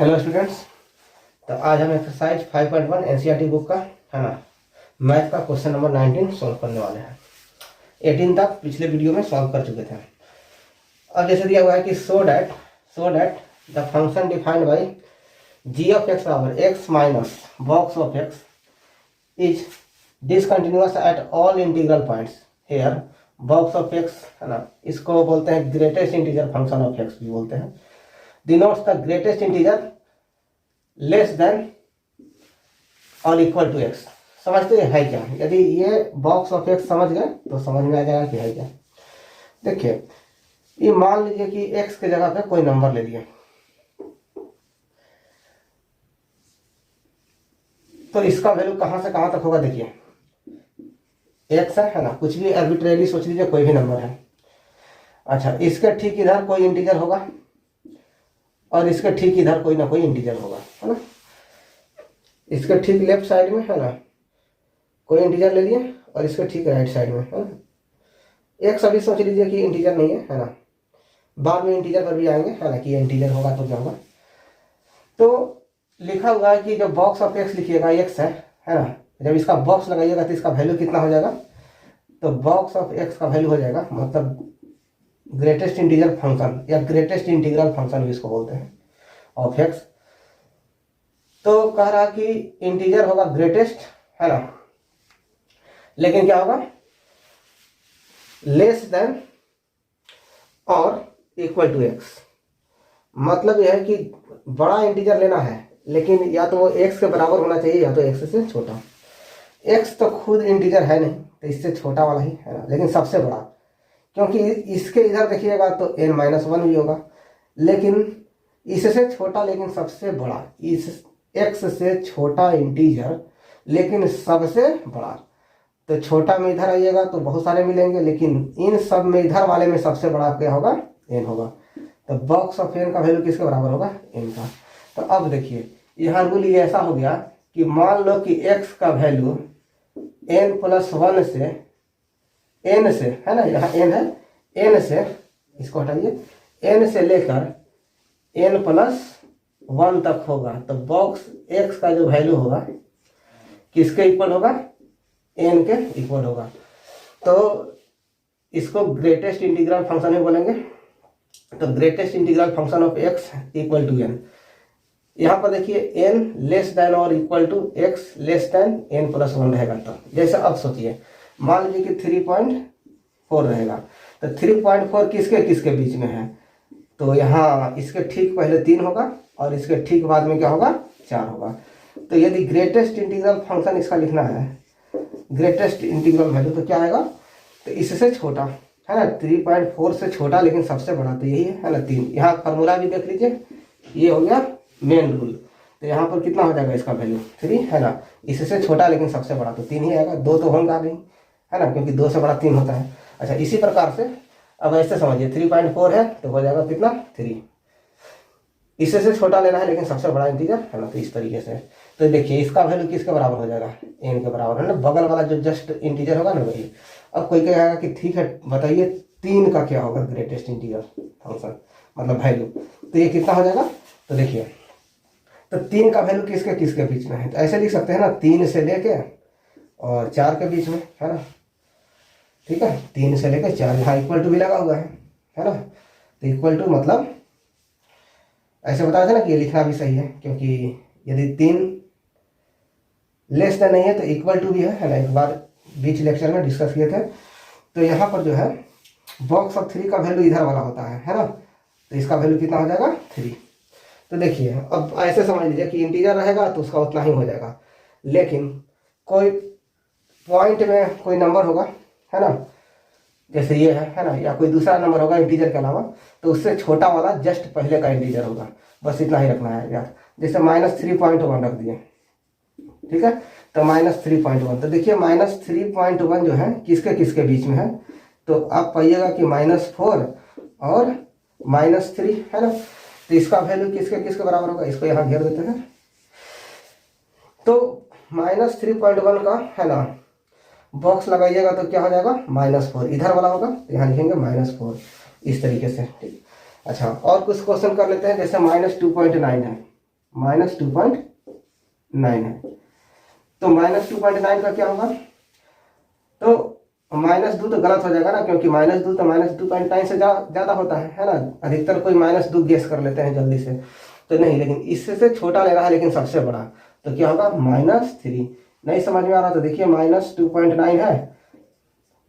Hello students. तो आज हम एक्सरसाइज 5.1 एनसीईआरटी बुक का है ना मैथ का क्वेश्चन नंबर 19 सॉल्व करने वाले हैं। 18 तक पिछले वीडियो में सॉल्व कर चुके थे। अब जैसे दिया हुआ है कि so that the function defined by g of x बराबर x minus box of x is discontinuous at all integral points here box of x है ना, इसको बोलते हैं greatest integer function of x भी बोलते हैं। Denotes the greatest integer less than और इक्वल टू एक्स। समझते है क्या? यदि ये बॉक्स ऑफ एक्स समझ गए तो समझ में आ जाएगा कि है क्या। देखिए, ये मान लीजिए कि एक्स के जगह पे कोई नंबर ले लिए, तो इसका वैल्यू कहां से कहां तक होगा? देखिए, एक्स है ना, कुछ भी आर्बिट्रेरी सोच लीजिए, कोई भी नंबर है। अच्छा, इसके ठीक इधर कोई इंटीजर होगा और इसके ठीक इधर कोई ना कोई इंटीजर होगा, है ना। इसके ठीक लेफ्ट साइड में है ना कोई इंटीजर ले लिए और इसके ठीक राइट साइड में है ना। एक सभी सोच लीजिए कि इंटीजर नहीं है ना, बाद में इंटीजर पर भी आएंगे है ना कि इंटीजर होगा तो क्या होगा। तो लिखा हुआ है कि जो बॉक्स ऑफ एक्स लिखिएगा एक्स है ना, जब इसका बॉक्स लगाइएगा तो इसका वैल्यू कितना हो जाएगा? तो बॉक्स ऑफ एक्स का वैल्यू हो जाएगा मतलब ग्रेटेस्ट इंटीजर फंक्शन या ग्रेटेस्ट इंटीग्रल फंक्शन भी इसको बोलते हैं ऑफ एक्स। तो कह रहा कि इंटीजर होगा ग्रेटेस्ट है ना, लेकिन क्या होगा? लेस देन और इक्वल टू एक्स। मतलब यह है कि बड़ा इंटीजर लेना है, लेकिन या तो वो एक्स के बराबर होना चाहिए या तो एक्स से छोटा। एक्स तो खुद इंटीजर है नहीं, तो इससे छोटा वाला ही है ना, लेकिन सबसे बड़ा, क्योंकि इसके इधर देखिएगा तो n-1 भी होगा, लेकिन इससे छोटा लेकिन सबसे बड़ा, इस x से छोटा इंटीजर लेकिन सबसे बड़ा। तो छोटा में इधर आइएगा तो बहुत सारे मिलेंगे, लेकिन इन सब में इधर वाले में सबसे बड़ा क्या होगा? n होगा। तो बॉक्स ऑफ n का वैल्यू किसके बराबर होगा? n का। तो अब देखिए, यहाँ रूल ये ऐसा हो गया कि मान लो कि x का वैल्यू n+1 से n से है ना, यहाँ n है, n से इसको हटाइए, n से लेकर n+1 तक होगा। तो बॉक्स x का जो वैल्यू होगा किसके इक्वल होगा? n के इक्वल होगा। तो इसको ग्रेटेस्ट इंटीग्रल फंक्शन में बोलेंगे। तो greatest integral function of x equal to n। यहाँ पर देखिए n लेस देन और equal to x less than n+1 रहेगा। तो जैसे अब सोचिए, मान लीजिए कि 3.4 रहेगा, तो 3.4 किसके किसके बीच में है? तो यहाँ इसके ठीक पहले 3 होगा और इसके ठीक बाद में क्या होगा? 4 होगा। तो यदि ग्रेटेस्ट इंटीग्रल फंक्शन इसका लिखना है, ग्रेटेस्ट इंटीग्रल वैल्यू, तो क्या आएगा? तो इससे छोटा है ना, 3.4 से छोटा लेकिन सबसे बड़ा, तो यही है ना 3। यहाँ फार्मूला भी देख लीजिए, ये हो गया मेन रूल। तो यहाँ पर कितना हो जाएगा इसका वैल्यू? 3 है ना, इससे छोटा लेकिन सबसे बड़ा, तो 3 ही आएगा। 2 तो होगा नहीं है ना, क्योंकि 2 से बड़ा 3 होता है। अच्छा, इसी प्रकार से अब ऐसे समझिए, 3.4 है तो हो जाएगा कितना? 3। इससे छोटा लेना है लेकिन सबसे बड़ा इंटीजर है ना, तो इस तरीके से। तो देखिए, इसका वैल्यू किसके बराबर हो जाएगा? n के बराबर है ना, बगल वाला जो जस्ट इंटीजर होगा ना वही। अब कोई कहेगा कि ठीक है बताइए 3 का क्या होगा ग्रेटेस्ट इंटीजर फंक्शन मतलब वैल्यू? तो ये कितना हो जाएगा? तो देखिए, तो 3 का वैल्यू किसके किसके बीच में है? तो ऐसे लिख सकते हैं ना, 3 से लेके और 4 के बीच में है ना, ठीक है। 3 से लेकर 4, यहाँ इक्वल टू भी लगा हुआ है ना। तो इक्वल टू मतलब ऐसे बताया था ना कि ये लिखना भी सही है, क्योंकि यदि 3 लेस देन नहीं है तो इक्वल टू भी है ना, एक बार बीच लेक्चर में डिस्कस किए थे। तो यहाँ पर जो है बॉक्स ऑफ 3 का वैल्यू इधर वाला होता है ना, तो इसका वैल्यू कितना हो जाएगा? 3। तो देखिए, अब ऐसे समझ लीजिए कि इंटीजर रहेगा तो उसका उतना ही हो जाएगा, लेकिन कोई पॉइंट में कोई नंबर होगा है ना, जैसे ये है ना, या कोई दूसरा नंबर होगा इंटीजर के अलावा, तो उससे छोटा वाला जस्ट पहले का इंटीजर होगा। बस इतना ही रखना है यार। जैसे -3.1 रख दिए, ठीक है। तो -3.1, तो देखिए -3.1 जो है किसके किसके बीच में है? तो आप पाइएगा कि -4 और -3 है ना। तो इसका वैल्यू किसके किसके बराबर होगा? इसको यहाँ घेर देते हैं। तो -3.1 का है ना बॉक्स लगाइएगा तो क्या हो जाएगा? -4 इधर वाला होगा, तो यहाँ लिखेंगे -4 इस तरीके से, ठीक। अच्छा, और कुछ क्वेश्चन कर लेते हैं। जैसे -2.9 है, -2.9 है। तो -2.9 का क्या होगा, तो -2 तो गलत हो जाएगा ना, क्योंकि -2 तो -2.9 से ज़्यादा होता है ना। अधिकतर कोई -2 गेस कर लेते हैं जल्दी से, तो नहीं, लेकिन इससे से छोटा ले रहा है लेकिन सबसे बड़ा, तो क्या होगा -3। नहीं समझ में आ रहा तो देखिए -2.9 है,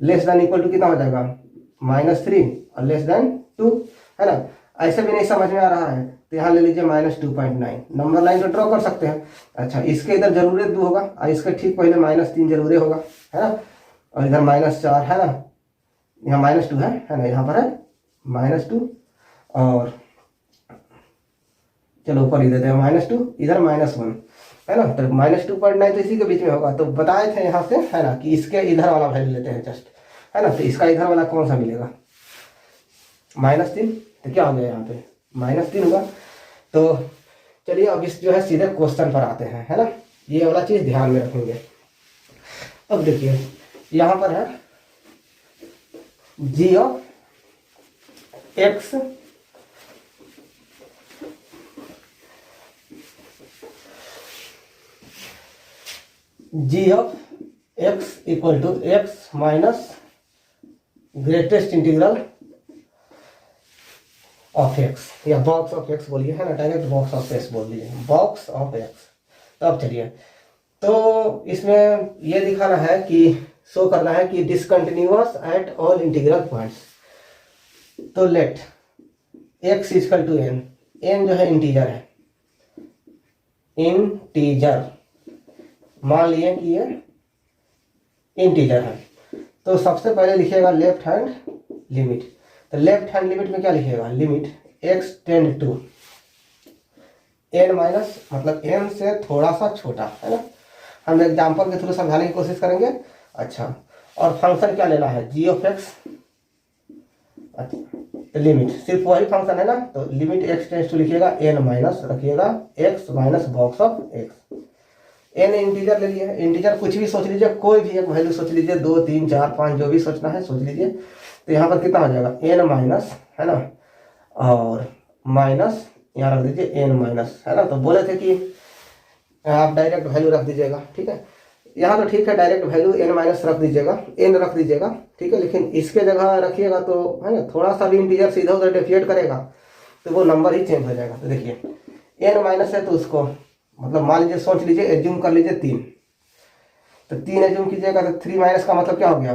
लेस देन इक्वल टू कितना हो जाएगा -3 और लेस देन 2, है ना। ऐसे भी नहीं समझ में आ रहा है तो यहाँ ले लीजिए -2.9, नंबर लाइन तो ड्रॉ कर सकते हैं। अच्छा, इसके इधर जरूर 2 होगा और इसके ठीक पहले -3 जरूर होगा, है ना। और इधर -4 है ना, यहाँ -2 है ना, यहाँ पर है -2 और चलो ऊपर लिख देते हैं -2, इधर -1, है ना। तो -2.9 तो इसी के बीच में होगा। तो बताए थे यहाँ से, है ना, कि इसके इधर वाला वैल्यू लेते हैं जस्ट, है ना। तो इसका इधर वाला कौन सा मिलेगा, -3, तो क्या हो गया यहाँ पे -3 होगा। तो चलिए अब इस जो है सीधे क्वेश्चन पर आते हैं, है ना। ये वाला चीज ध्यान में रखेंगे। अब देखिए यहाँ पर है g of x equal to x minus greatest integral of x, या बॉक्स ऑफ x बोलिए, है ना, डायरेक्ट बॉक्स ऑफ x बोल दीजिए, बॉक्स ऑफ x। तो अब चलिए, तो इसमें ये दिखाना है कि शो करना है कि discontinuous at all integral points. तो let x equal to n, n जो है इंटीजर है, इंटीजर मान लिए कि ये इंटीजर है। तो सबसे पहले लिखिएगा लेफ्ट हैंड लिमिट। तो लेफ्ट हैंड लिमिट में क्या लिखिएगा, limit x tend to n minus, मतलब n से थोड़ा सा छोटा, है ना। हम एग्जाम्पल के थ्रू समझाने की कोशिश करेंगे। अच्छा, और फंक्शन क्या लेना है, g ऑफ x। अच्छा, तो लिमिट सिर्फ वही फंक्शन है ना, तो लिमिट x टेंड्स टू लिखिएगा n माइनस, रखिएगा x minus box of x। n integer ले लिए, इंटीजर कुछ भी सोच लीजिए, कोई भी एक वैल्यू सोच लीजिए, 2 3 4 5 जो भी सोचना है सोच लीजिए। तो यहाँ पर कितना हो जाएगा n माइनस, है ना, और माइनस यहाँ रख दीजिए n माइनस, है ना। तो बोले थे कि आप डायरेक्ट वैल्यू रख दीजिएगा, ठीक है। यहाँ तो ठीक है, डायरेक्ट वैल्यू n माइनस रख दीजिएगा, n रख दीजिएगा, ठीक है। लेकिन इसके जगह रखिएगा तो, है ना, थोड़ा सा भी इंटीजर से इधर उधर डेफिएट करेगा तो वो नंबर ही चेंज हो जाएगा। तो देखिए n माइनस है तो उसको मतलब मान लीजिए, सोच लीजिए, एज्यूम कर लीजिए 3, तो 3 एज्यूम कीजिएगा तो 3 माइनस का मतलब क्या हो गया,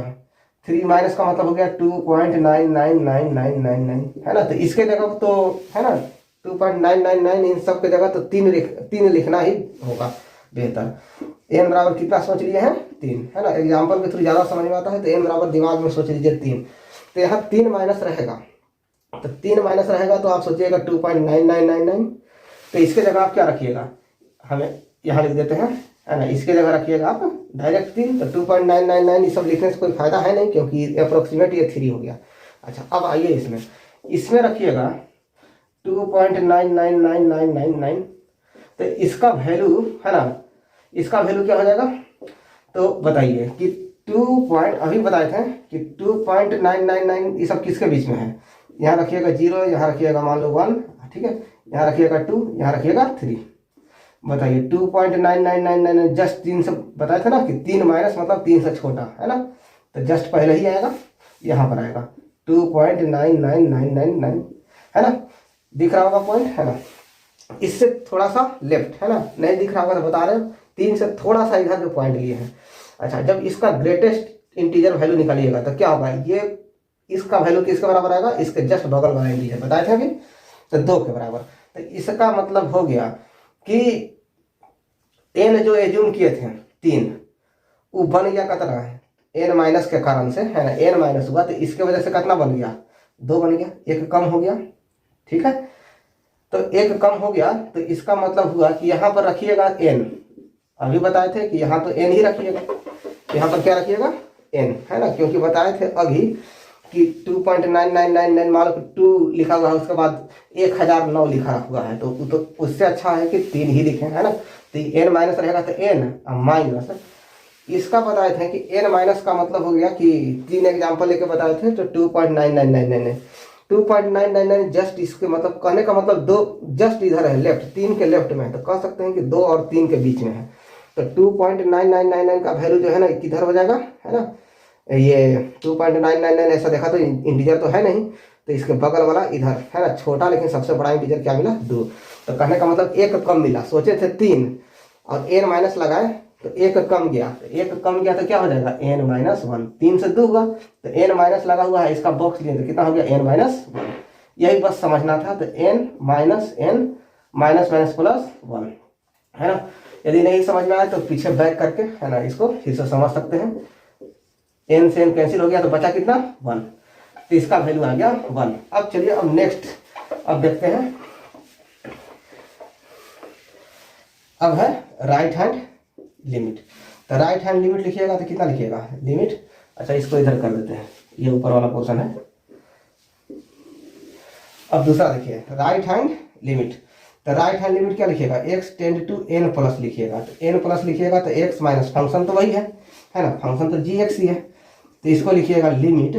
3 माइनस का मतलब हो गया 2.999999, है ना। तो इसके जगह तो, है ना, 2.999, इन सब के जगह तो 3 लिखना ही होगा बेहतर। n बराबर कितना सोच लिए हैं, 3, है ना। एग्जाम्पल के थ्रू ज़्यादा समझ में आता है, तो n बराबर दिमाग में सोच लीजिए 3। तो यहाँ 3 माइनस रहेगा, तो 3 माइनस रहेगा तो आप सोचिएगा 2.9999। तो इसके जगह आप क्या रखिएगा, हमें यहाँ लिख देते हैं, है ना, इसके जगह रखिएगा आप डायरेक्ट 3। तो 2.999 ये सब लिखने से कोई फायदा है नहीं, क्योंकि अप्रोक्सीमेट ये 3 हो गया। अच्छा, अब आइए इसमें रखिएगा 2.999999। तो इसका वैल्यू, है ना, इसका वैल्यू क्या हो जाएगा, तो बताइए कि अभी बताए थे कि 2.999 ये सब किसके बीच में है। यहाँ रखिएगा 0, यहाँ रखिएगा मान लो 1, ठीक है, यहाँ रखिएगा 2, यहाँ रखिएगा 3। बताइए 2.9999 जस्ट 3 से बताए थे ना कि 3 माइनस मतलब 3 से छोटा, है ना। तो जस्ट पहले ही आएगा, यहाँ पर आएगा 2.99999, है ना। दिख रहा होगा पॉइंट, है ना। इससे थोड़ा सा लेफ्ट, है ना, नहीं दिख रहा होगा तो बता रहे हो, 3 से थोड़ा सा इधर जो पॉइंट लिए हैं। अच्छा, जब इसका ग्रेटेस्ट इंटीजर वैल्यू निकालिएगा तो क्या होगा, ये इसका वैल्यू किसके बराबर आएगा, इसके जस्ट बगल वाला इंटीजर बताए थे अभी, तो 2 के बराबर। तो इसका मतलब हो गया कि n जो एज्यूम किए थे 3, वो बन गया कितना है, n माइनस के कारण से, है ना, n माइनस हुआ तो इसके वजह से कितना बन गया, 2 बन गया, 1 कम हो गया, ठीक है। तो 1 कम हो गया तो इसका मतलब हुआ कि यहाँ पर रखिएगा n, अभी बताए थे कि यहाँ तो n ही रखिएगा, यहाँ पर क्या रखिएगा n, है ना, क्योंकि बताए थे अभी कि 2.9999 मान लो 2 लिखा हुआ है, उसके बाद 1009 लिखा हुआ है, तो उससे अच्छा है कि 3 ही लिखें, है ना। तो n माइनस रहेगा तो n माइनस, इसका बताए थे कि n माइनस का मतलब हो गया कि 3 एग्जाम्पल लेके बताए थे, तो 2.9999 2.999 जस्ट इसके मतलब कहने का मतलब दो जस्ट इधर है, लेफ्ट 3 के लेफ्ट में है, तो कह सकते हैं कि 2 और 3 के बीच में है। तो 2.9999 का वैल्यू जो है ना किधर हो जाएगा, है ना, ये 2.999 ऐसा देखा तो इंटीजर तो है नहीं, तो इसके बगल वाला इधर है ना छोटा लेकिन सबसे बड़ा इंटीजर क्या मिला 2। तो कहने का मतलब एक कम मिला, सोचे थे 3 और n माइनस लगाए तो एक कम गया, तो एक कम गया तो क्या हो जाएगा n-1, 3 से 2 हुआ तो n माइनस लगा हुआ है, इसका बॉक्स लिए तो कितना हो गया n-1, यही बस समझना था। तो n माइनस प्लस 1 है ना। यदि नहीं समझ में आया तो पीछे बैक करके है ना इसको फिर से समझ सकते हैं। n से n कैंसिल हो गया तो बचा कितना 1, तो इसका वैल्यू आ गया 1। अब चलिए अब नेक्स्ट अब देखते हैं, अब है राइट हैंड लिमिट। तो राइट हैंड लिमिट लिखिएगा तो कितना लिखिएगा लिमिट, अच्छा इसको इधर कर देते हैं, ये ऊपर वाला पोर्शन है। अब दूसरा देखिए राइट हैंड लिमिट, तो राइट हैंड लिमिट क्या लिखिएगा x tend to n plus लिखिएगा, तो n प्लस लिखिएगा तो x माइनस फंक्शन तो वही है ना, फंक्शन तो g(x) ही है, तो इसको लिखिएगा limit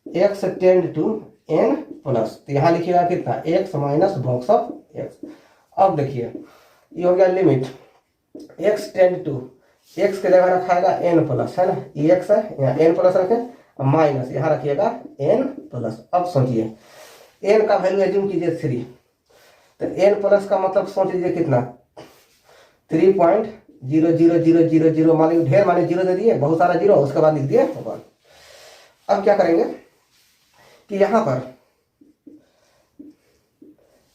x tend to n plus, तो यहाँ लिखिएगा कितना x minus box of x। अब देखिए ये हो गया limit x tend to, x के जगह रखाएगा n प्लस, है ना, ये x है यहाँ n प्लस रखें माइनस यहाँ रखिएगा n प्लस। अब सोचिए n का वैल्यू एज्यूम कीजिए 3, तो n प्लस का मतलब सोच लीजिए कितना 3.00000, मान लीजिए ढेर माने जीरो दे दिए, बहुत सारा जीरो, उसके बाद लिख दिए 1। अब क्या करेंगे कि यहाँ पर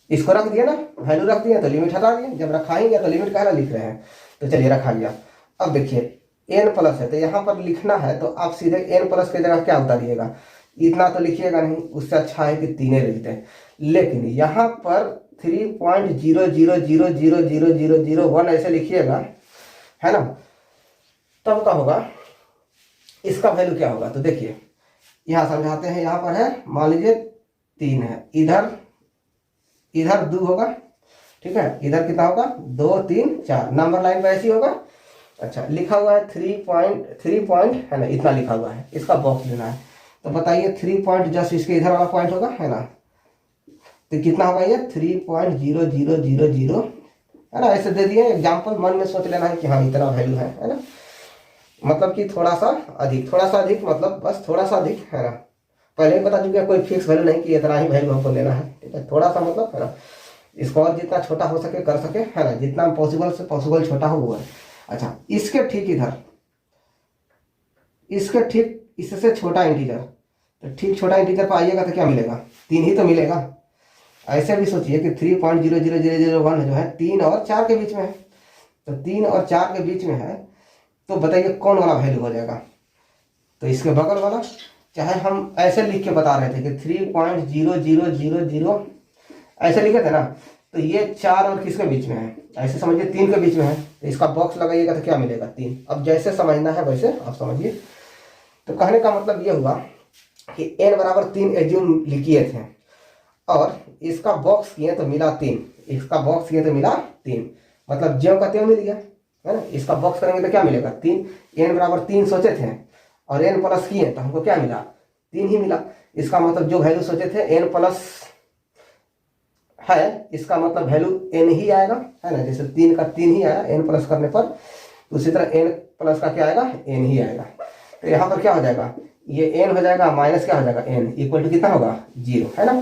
इसको रख दिया ना, वैल्यू रख दिया तो लिमिट हटा दिए, जब रखाएंगे तो लिमिट कहना लिख रहे हैं, तो चलिए रखा गया। अब देखिए n प्लस है तो यहाँ पर लिखना है तो आप सीधे n प्लस की जगह क्या उतारिएगा, इतना तो लिखिएगा नहीं, उससे अच्छा है कि 3 लिखते हैं। लेकिन यहाँ पर 3.0000001 ऐसे लिखिएगा, है ना, तब क्या होगा इसका वैल्यू क्या होगा। तो देखिए यहाँ समझाते हैं, यहाँ पर है मान लीजिए 3 है, इधर 2 होगा, ठीक है, इधर कितना होगा 2 3 4, नंबर लाइन पर ऐसी होगा। अच्छा लिखा हुआ है 3 पॉइंट है ना, इतना लिखा हुआ है, इसका बॉक्स लेना है, तो बताइए 3 पॉइंट जस्ट इसके इधर वाला पॉइंट होगा, है ना, तो कितना होगा ये 3.0000 है ना, ऐसे दे दिए एग्जाम्पल, मन में सोच लेना है कि हाँ इतना वैल्यू है ना, मतलब कि थोड़ा सा अधिक मतलब बस थोड़ा सा अधिक, है ना, पहले ही बता चुके कोई फिक्स वैल्यू नहीं कि इतना ही वैल्यू हमको लेना है, ठीक है, थोड़ा सा मतलब, है ना, इसको और जितना छोटा हो सके कर सके, है ना, जितना पॉसिबल से पॉसिबल छोटा हो वो है। अच्छा इसके ठीक इधर, इसके ठीक इससे छोटा इंटीजर, तो ठीक छोटा इंटीजर पर आइएगा तो क्या मिलेगा 3 ही तो मिलेगा। ऐसे भी सोचिए कि 3.00001 जो है 3 और 4 के बीच में है, तो 3 और 4 के बीच में है, तो बताइए कौन वाला वैल्यू हो जाएगा। तो इसके बगल वाला, चाहे हम ऐसे लिख के बता रहे थे कि 3.0000 ऐसे लिखे थे ना, तो ये 4 और किसके बीच में है, ऐसे समझिए 3 के बीच में है, तो इसका बॉक्स लगाइएगा तो क्या मिलेगा 3। अब जैसे समझना है वैसे आप समझिए। तो कहने का मतलब ये हुआ कि n बराबर 3 एज्यूम लिखिए थे और इसका बॉक्स किए तो मिला 3, इसका बॉक्स किए तो मिला 3, मतलब ज्यों का त्यों मिल गया, है ना। इसका बॉक्स करेंगे तो क्या मिलेगा 3, n बराबर 3 सोचे थे और n प्लस किए तो हमको क्या मिला 3 ही मिला। इसका मतलब जो वैल्यू सोचे थे n प्लस है, इसका मतलब वैल्यू n ही आएगा, है ना, जैसे 3 का 3 ही आया n प्लस करने पर, उसी तरह n प्लस का क्या आएगा n ही आएगा। तो यहाँ पर क्या हो जाएगा, ये n हो जाएगा माइनस क्या हो जाएगा n इक्वल टू कितना होगा 0, है ना।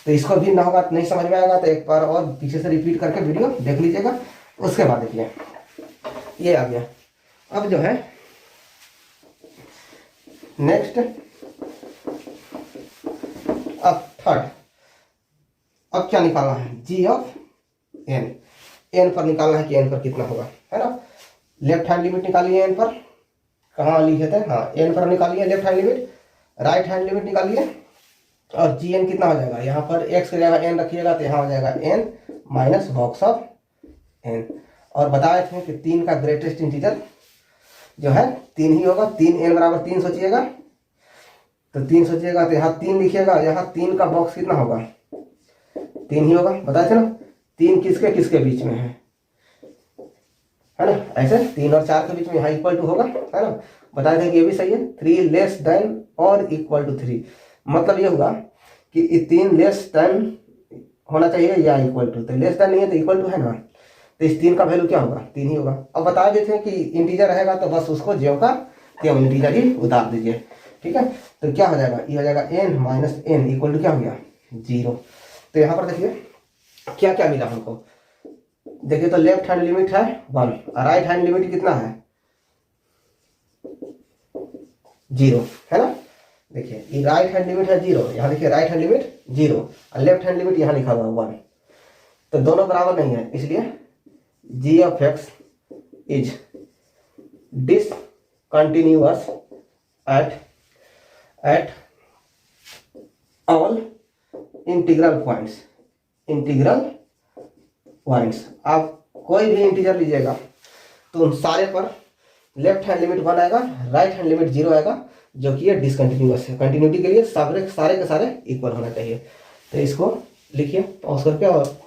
तो इसको भी ना होगा नहीं समझ में आएगा तो एक बार और पीछे से रिपीट करके वीडियो देख लीजिएगा, उसके बाद देखिए ये आ गया। अब जो है नेक्स्ट, अब थर्ड, अब क्या निकालना है g ऑफ n, n पर निकालना है कि n पर कितना होगा, है ना। लेफ्ट हैंड लिमिट निकालिए n पर, कहाँ लिखे थे, हाँ n पर निकालिए left hand limit, right hand limit निकालिए और gn कितना हो जाएगा, यहाँ पर x की जगह n रखिएगा तो यहाँ हो जाएगा n minus box of n। और बताए थे कि 3 का ग्रेटेस्ट इंटीजर जो है 3 ही होगा, 3 n बराबर 3 सोचिएगा, तो 3 सोचिएगा तो यहाँ 3 लिखिएगा, यहाँ 3 का बॉक्स कितना होगा 3 ही होगा, बताए थे ना। 3 किसके किसके बीच में है ना, ऐसे 3 और 4 के बीच में यहाँ इक्वल टू होगा, है ना। बताए थे कि ये भी सही है, 3 लेस देन और इक्वल टू 3, मतलब ये होगा कि 3 लेस देन होना चाहिए या इक्वल टू, तो लेस देन नहीं है तो इक्वल टू है ना, तो इस 3 का वैल्यू क्या होगा, 3 ही होगा। अब बता देते हैं कि इंटीजर रहेगा तो बस उसको ज्यों का त्यों इंटीजर ही उतार दीजिए, ठीक है। तो क्या हो जाएगा, ये हो जाएगा n minus n equal to क्या हो गया 0। तो यहाँ पर देखिए क्या क्या मिला हमको, देखिए तो लेफ्ट हैंड लिमिट है 1 और राइट हैंड लिमिट कितना है 0, है ना। देखिए ये राइट हैंड लिमिट है 0, यहाँ देखिए राइट हैंड लिमिट 0 और लेफ्ट हैंड लिमिट यहाँ लिखा हुआ 1, तो दोनों बराबर नहीं है, इसलिए g of x is discontinuous at all integral points. आप कोई भी इंटीजर लीजिएगा तो उन सारे पर लेफ्ट हैंड लिमिट 1 आएगा, राइट हैंड लिमिट 0 आएगा, जो कि ये डिसकंटिन्यूअस है। कंटिन्यूटी के लिए सारे के सारे इक्वल होना चाहिए। तो इसको लिखिए पॉज करके, और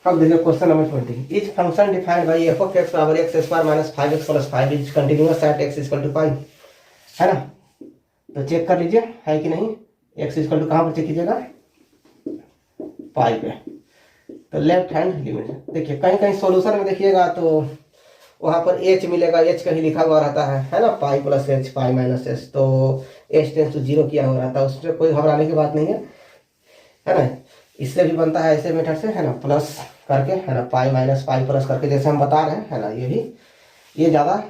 अब देखिए question number 20, is function defined by f of x बराबर x square minus 5x plus 5 is continuous at x equal to pi, है ना। तो चेक कर लीजिए है कि नहीं, x इक्वल टू कहाँ पर चेक कीजिएगा पाई पे। तो लेफ्ट हैंड लिमिट देखिए कहीं कहीं सॉल्यूशन में देखिएगा तो वहाँ पर h मिलेगा, h कहीं लिखा हुआ रहता है ना, pi plus h pi minus h, तो h टेंस टू 0 किया हुआ रहता है, उसमें कोई घबराने की बात नहीं है ना। इससे भी बनता है ऐसे मेथड से, है ना, प्लस करके, है ना, पाई माइनस पाई प्लस करके जैसे हम बता रहे हैं, है ना, ये ज़्यादा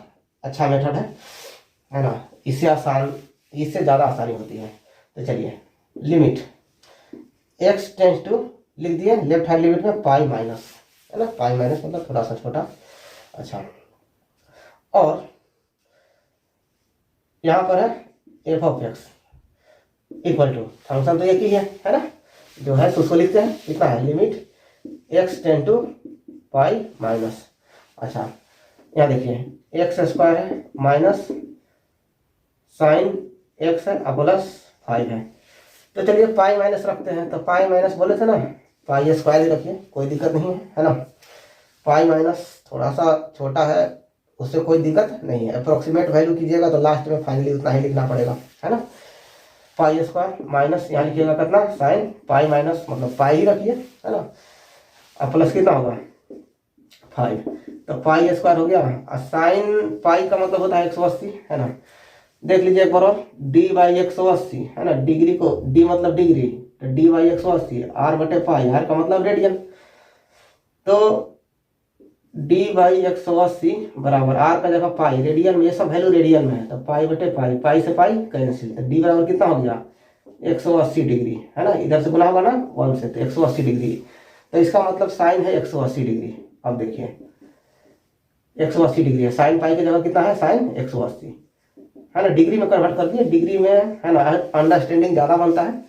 अच्छा मेथड है ना, इससे ज़्यादा आसानी होती है। तो चलिए लिमिट x टेंस टू लिख दिए लेफ्ट हैंड लिमिट में पाई माइनस, है ना, पाई माइनस मतलब थोड़ा सा छोटा, अच्छा, और यहाँ पर है f of x equal to, function तो एक ही है ना, जो है उसको लिखते हैं, कितना है limit x tend to pi minus, अच्छा यहाँ देखिए एक्स स्क्वायर है माइनस साइन x है और प्लस 5 है। तो चलिए पाई माइनस रखते हैं, तो पाई माइनस बोले थे ना, पाई स्क्वायर ही रखिए, कोई दिक्कत नहीं है ना। पाई माइनस थोड़ा सा छोटा है, उससे कोई दिक्कत नहीं है, अप्रोक्सीमेट वैल्यू कीजिएगा तो लास्ट में फाइनली उतना ही लिखना पड़ेगा, है ना। पाई स्क्वायर माइनस यहाँ लिखिएगा कितना साइन पाई माइनस मतलब पाई ही रखिए, है ना, और प्लस कितना होगा 5, तो पाई स्क्वायर हो गया। और साइन पाई का मतलब होता है 180, है ना। देख लीजिए एक बार और, डी बाई 180, है ना, डिग्री को डी मतलब डिग्री, तो डी बाई 180 आर बटे पाई, आर का मतलब रेडियन, तो डी बाई 180 बराबर आर का जगह पाई, रेडियन में ये सब वैल्यू रेडियन में है, तो पाई बटे पाई, पाई से पाई कैंसिल, तो डी बराबर कितना हो गया 180 डिग्री, है ना, इधर से गुना होगा ना 1 से, तो 180 डिग्री, तो इसका मतलब साइन है 180 डिग्री। अब देखिए 180 डिग्री है, साइन पाई की जगह कितना है साइन 180, है ना, डिग्री में कन्वर्ट कर दिए, डिग्री में, है ना, अंडरस्टैंडिंग ज़्यादा बनता है।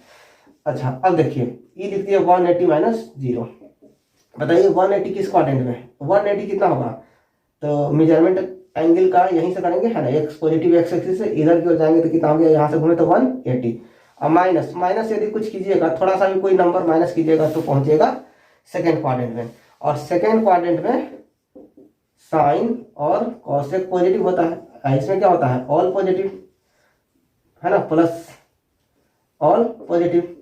अच्छा अब देखिए ई लिख दिए 180 माइनस 0, बताइए 180 किस क्वाड्रेंट में, 180 कितना होगा, तो मेजरमेंट एंगल का यहीं से करेंगे, है ना, एक्स पॉजिटिव एक्स एक्सिस से इधर की ओर जाएंगे तो कितना हो गया, यहाँ से घूमे तो 180, और माइनस यदि कुछ कीजिएगा थोड़ा सा भी कोई नंबर माइनस कीजिएगा तो पहुंचेगा सेकेंड क्वाड्रेंट में, और सेकेंड क्वाड्रेंट में साइन और कॉसेक पॉजिटिव होता है, इसमें क्या होता है ऑल पॉजिटिव, है ना, प्लस ऑल पॉजिटिव,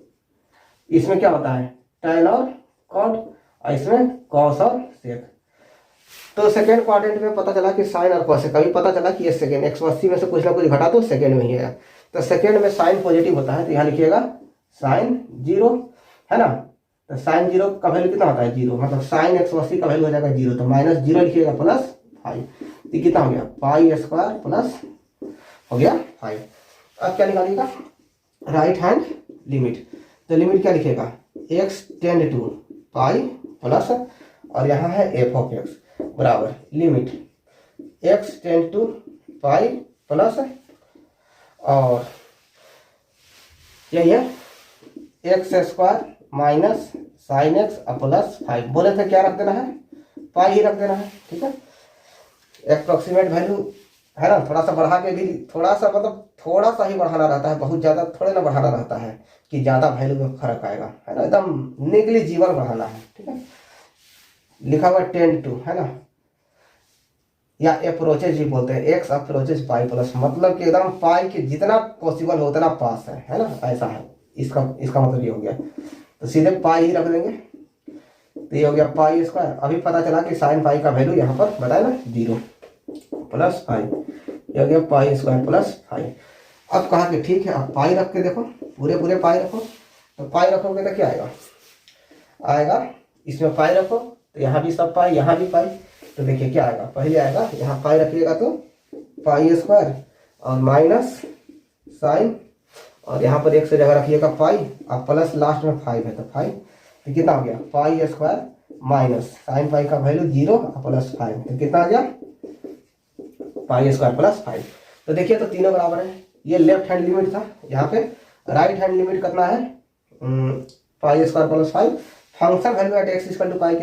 इसमें क्या होता है टैन और कॉट, और इसमें कॉस और सेक। तो सेकेंड क्वाड्रेंट में पता चला कि साइन और कॉसेक, अभी पता चला कि ये सेकेंड 180 में से कुछ ना कुछ घटा तो सेकेंड में ही है, तो सेकेंड में साइन पॉजिटिव होता है, तो यहाँ लिखिएगा साइन 0, है ना, तो साइन 0 का वैल्यू कितना होता है 0, मतलब साइन 180 का वैल्यू हो जाएगा 0, तो माइनस 0 लिखिएगा प्लस 5, तो कितना हो गया पाई स्क्वायर प्लस हो गया 5। अब क्या निकालिएगा राइट हैंड लिमिट, तो लिमिट क्या लिखिएगा x tend to pi plus, और यहाँ है एफ ऑफ एक्स बराबर limit x tend to pi plus, और यही है x square minus sine x plus 5, बोले थे क्या रख देना है पाई ही रख देना है, ठीक है। अप्रोक्सीमेट वैल्यू, है ना, थोड़ा सा बढ़ा के भी, थोड़ा सा मतलब थोड़ा सा ही बढ़ाना रहता है, बहुत ज़्यादा थोड़े ना बढ़ाना रहता है कि ज़्यादा वैल्यू में फर्क आएगा, है ना, एकदम नेग्लिजिबल बढ़ाना है, ठीक है। लिखा हुआ 10 टू, है ना, या अप्रोचेज भी बोलते हैं, एक्स अप्रोचेज पाई प्लस, मतलब कि एकदम पाई के जितना पॉसिबल हो उतना पास है ना, ऐसा है इसका मतलब ये हो गया। तो सीधे पाई ही रख देंगे, तो ये हो गया पाई स्क्वायर। अभी पता चला कि साइन पाई का वैल्यू यहाँ पर बताया ना 0 प्लस फाइव, ये हो गया पाई स्क्वायर प्लस 5। अब कहा कि ठीक है, अब पाई रख के देखो, पूरे पाई रखो, तो पाई रखोगे तो क्या आएगा इसमें पाई रखो तो यहाँ भी सब पाई, यहाँ भी पाई, तो देखिए क्या आएगा, पहले आएगा यहाँ पाई रखिएगा तो पाई स्क्वायर और माइनस साइन, और यहाँ पर एक से जगह रखिएगा पाई, और प्लस लास्ट में 5 है तो 5, तो कितना हो गया pi square minus sine pi का वैल्यू 0 और प्लस 5, तो कितना आ गया पाई स्क्वायर प्लस 5। तो देखिए तो तीनों बराबर है। ये लेफ्ट हैंड लिमिट था, यहाँ पे राइट हैंड लिमिट कितना है pi square plus 5। Function value at x equal to pi,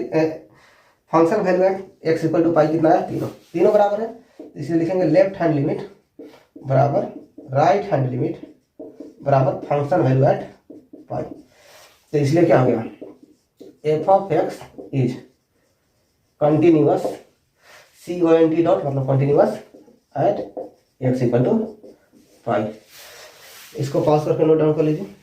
function value at x equal to pi कितना है तीनों बराबर है, इसलिए लिखेंगे लेफ्ट हैंड लिमिट बराबर राइट हैंड लिमिट बराबर फंक्शन वैल्यू एट पाई। तो इसलिए क्या हो गया f of x is continuous CONT dot मतलब continuous at x equal to pi. इसको पॉज करके नोट डाउन कर लीजिए।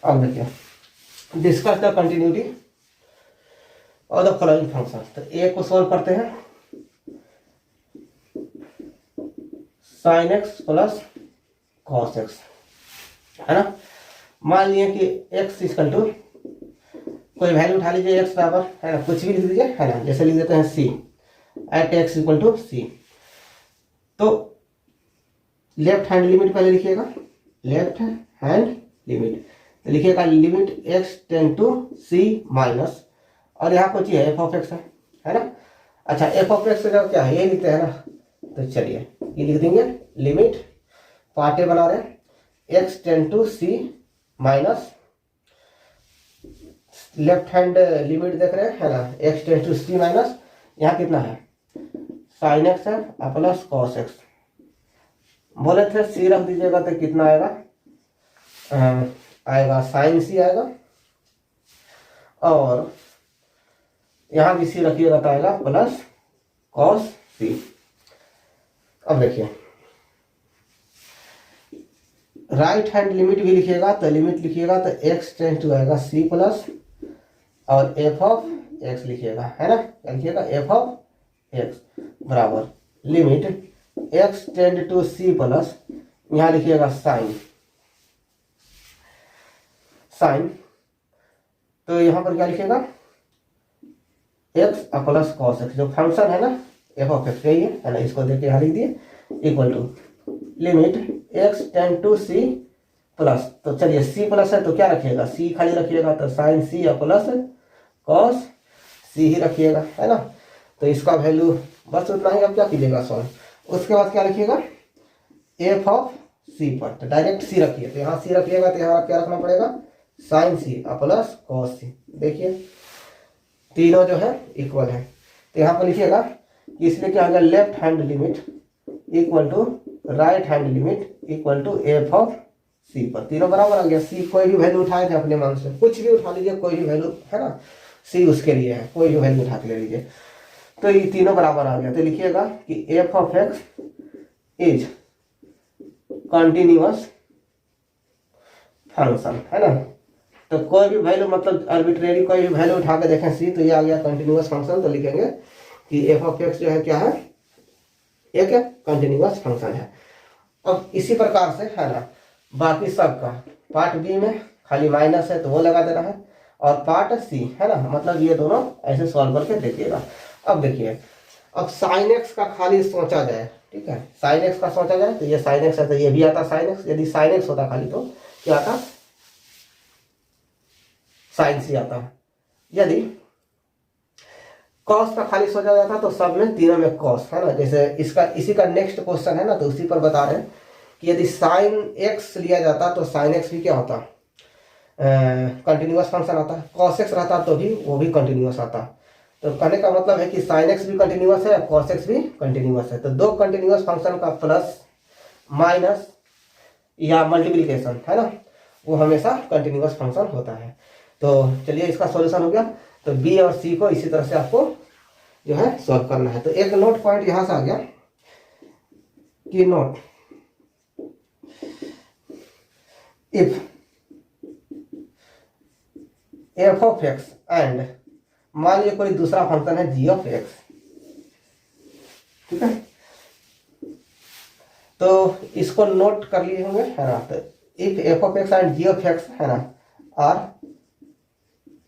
अब देखिए डिस्कस द कंटिन्यूटी और द फॉलोइंग फंक्शन। तो ए को सॉल्व करते हैं, sine x plus cos x है ना। मान लिए कि एक्स इक्वल टू कोई वैल्यू उठा लीजिए, एक्स बराबर है ना, कुछ भी लिख दीजिए है ना, जैसे लिख देते हैं सी eight x equal to c. तो लेफ्ट हैंड लिमिट पहले लिखिएगा, लेफ्ट हैंड लिमिट तो लिखिएगा limit x tend to c minus, और यहाँ कुछ है एफ ऑफ एक्स है ना। अच्छा एफ ऑफ एक्स का क्या है ये लिखते हैं ना, तो चलिए ये लिख देंगे लिमिट पार्टे बना रहे हैं x tend to c minus, left hand limit देख रहे हैं है ना, x tend to c minus, यहाँ कितना है साइन एक्स है प्लस कॉस एक्स। बोले थे सी रख दीजिएगा तो कितना आएगा साइन सी आएगा, और यहाँ भी सी रखिएगा तो आएगा प्लस कॉस सी। अब देखिए राइट हैंड लिमिट भी लिखिएगा, तो लिमिट लिखिएगा तो एक्स टेंड टू आएगा सी प्लस, और एफ ऑफ एक्स लिखिएगा है ना, क्या लिखिएगा एफ ऑफ एक्स बराबर limit x tend to c plus, यहाँ लिखिएगा साइन, तो यहाँ पर क्या लिखिएगा एक्स प्लस कॉस एक्स, जो फंक्शन है ना एफ ऑफ एक्स यही है ना, इसको देख के यहाँ लिख दिए equal to limit x tend to c plus. तो चलिए सी प्लस है तो क्या रखिएगा सी खाली रखिएगा, तो साइन सी प्लस कॉस सी ही रखिएगा है ना। तो इसका वैल्यू बस उतना ही, अब क्या कीजिएगा सॉल्व, उसके बाद क्या रखिएगा एफ ऑफ सी पर, तो डायरेक्ट सी रखिए, तो यहाँ सी रखिएगा तो यहाँ क्या रखना पड़ेगा साइन सी प्लस कॉस सी। देखिए तीनों जो है इक्वल है, तो यहाँ पर लिखिएगा कि इसलिए क्या होगा left hand limit equal to right hand limit equal to f of c पर, तीनों बराबर आ गया। सी कोई भी वैल्यू उठाए थे अपने मन से, कुछ भी उठा लीजिए, कोई भी वैल्यू है ना, सी उसके लिए है, कोई भी वैल्यू उठा के ले लीजिए, तो ये तीनों बराबर आ गया। तो लिखिएगा कि f of x is continuous function है ना। तो कोई भी वैल्यू मतलब आर्बिट्रेरी कोई भी वैल्यू उठा के देखें सी, तो ये आ गया कंटिन्यूअस फंक्शन। तो लिखेंगे कि एफ ऑफ एक्स जो है क्या है एक कंटिन्यूअस फंक्शन है। अब इसी प्रकार से है ना बाकी सब का पार्ट बी में खाली माइनस है तो वो लगा देना है, और पार्ट सी है ना, मतलब ये दोनों ऐसे सॉल्व करके देखिएगा। अब देखिए अब साइन एक्स का खाली सोचा जाए, ठीक है, साइन एक्स का सोचा जाए तो ये साइन एक्स है तो ये भी आता साइन एक्स, यदि साइन एक्स होता खाली तो क्या आता साइन सी आता है। यदि कॉस का खाली सोचा जाता तो सब में तीनों में कॉस है ना, जैसे इसका इसी का नेक्स्ट क्वेश्चन है ना, तो उसी पर बता रहे हैं कि यदि साइन एक्स लिया जाता तो साइन एक्स भी क्या होता कंटिन्यूअस फंक्शन आता, कॉस एक्स रहता तो भी वो भी कंटिन्यूअस आता। तो कहने का मतलब है कि साइन एक्स भी कंटिन्यूअस है, कॉस एक्स भी कंटिन्यूअस है। तो दो कंटिन्यूअस फंक्शन का प्लस माइनस या मल्टीप्लिकेशन है ना, वो हमेशा कंटिन्यूअस फंक्शन होता है। तो चलिए इसका सॉल्यूशन हो गया। तो बी और सी को इसी तरह से आपको जो है सॉल्व करना है। तो एक नोट पॉइंट यहाँ से आ गया कि note if f of x and मान लीजिए कोई दूसरा फंक्शन है जी ऑफ एक्स, ठीक है, तो इसको नोट कर लिए होंगे, है ना। तो if f of x and g of x, है ना, are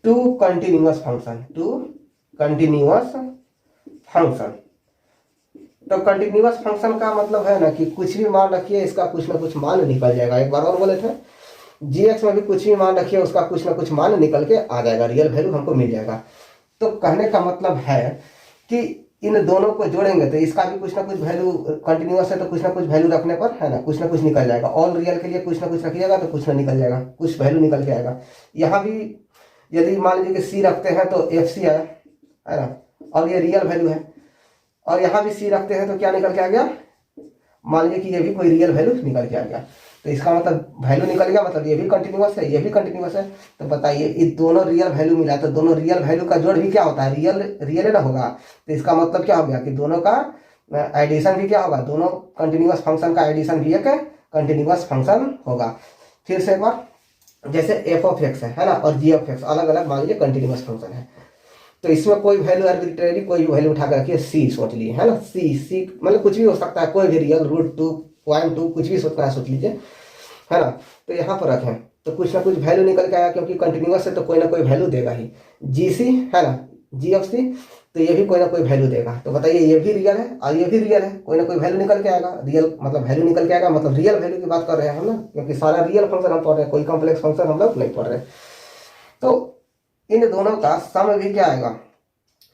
two continuous function, two continuous function. तो कंटिन्यूअस फंक्शन का मतलब है ना कि कुछ भी मान रखिए इसका कुछ ना कुछ मान निकल जाएगा। एक बार और बोले थे जी एक्स में भी कुछ भी मान रखिए उसका कुछ ना कुछ मान निकल के आ जाएगा, रियल वैल्यू हमको मिल जाएगा। तो कहने का मतलब है कि इन दोनों को जोड़ेंगे तो इसका भी कुछ ना कुछ वैल्यू कंटिन्यूअस है, तो कुछ ना कुछ वैल्यू रखने पर, है ना, कुछ ना कुछ निकल जाएगा। ऑल रियल के लिए कुछ ना कुछ रखिएगा तो कुछ ना निकल जाएगा, कुछ वैल्यू निकल के आएगा। यहाँ भी यदि मान लीजिए कि सी रखते हैं तो एफ सी आया, है ना, और ये रियल वैल्यू है। और यहाँ भी सी रखते हैं तो क्या निकल के आ गया, मान लीजिए कि ये भी कोई रियल वैल्यू निकल के आ गया। तो इसका मतलब वैल्यू निकल गया, मतलब ये भी कंटिन्यूअस है, ये भी कंटिन्यूअस है। तो बताइए ये दोनों रियल वैल्यू मिला, तो दोनों रियल वैल्यू का जोड़ भी क्या होता है, रियल ना होगा। तो इसका मतलब क्या हो गया कि दोनों का एडिशन भी क्या होगा, दोनों कंटिन्यूअस फंक्शन का एडिशन भी एक कंटिन्यूअस फंक्शन होगा। फिर से एक बार, जैसे एफ ऑफ एक्स है ना, और जी ऑफ एक्स अलग अलग मान लीजिए कंटिन्यूअस फंक्शन है। तो इसमें कोई वैल्यू आर्बिट्रेरी कोई भी वैल्यू उठा कर रखिए, सी सोच लिए, है ना, सी मतलब कुछ भी हो सकता है, कोई भी रियल, √2, 0.2, कुछ भी सोचना है सोच लीजिए, है ना। तो यहाँ पर रखें तो कुछ ना कुछ वैल्यू निकल के आया, क्योंकि कंटिन्यूअस है तो कोई ना कोई वैल्यू देगा ही। जी सी, है ना, जी ऑफ सी, तो ये भी कोई ना कोई वैल्यू देगा। तो बताइए ये भी रियल है और ये भी रियल है, कोई ना कोई वैल्यू निकल के आएगा। रियल मतलब वैल्यू निकल के आएगा, मतलब रियल वैल्यू की बात कर रहे हैं हम ना, क्योंकि सारा रियल फंक्शन हम पढ़ रहे हैं, कोई कॉम्प्लेक्स फंक्शन हम लोग नहीं पढ़ रहे। तो इन दोनों का सम भी क्या आएगा,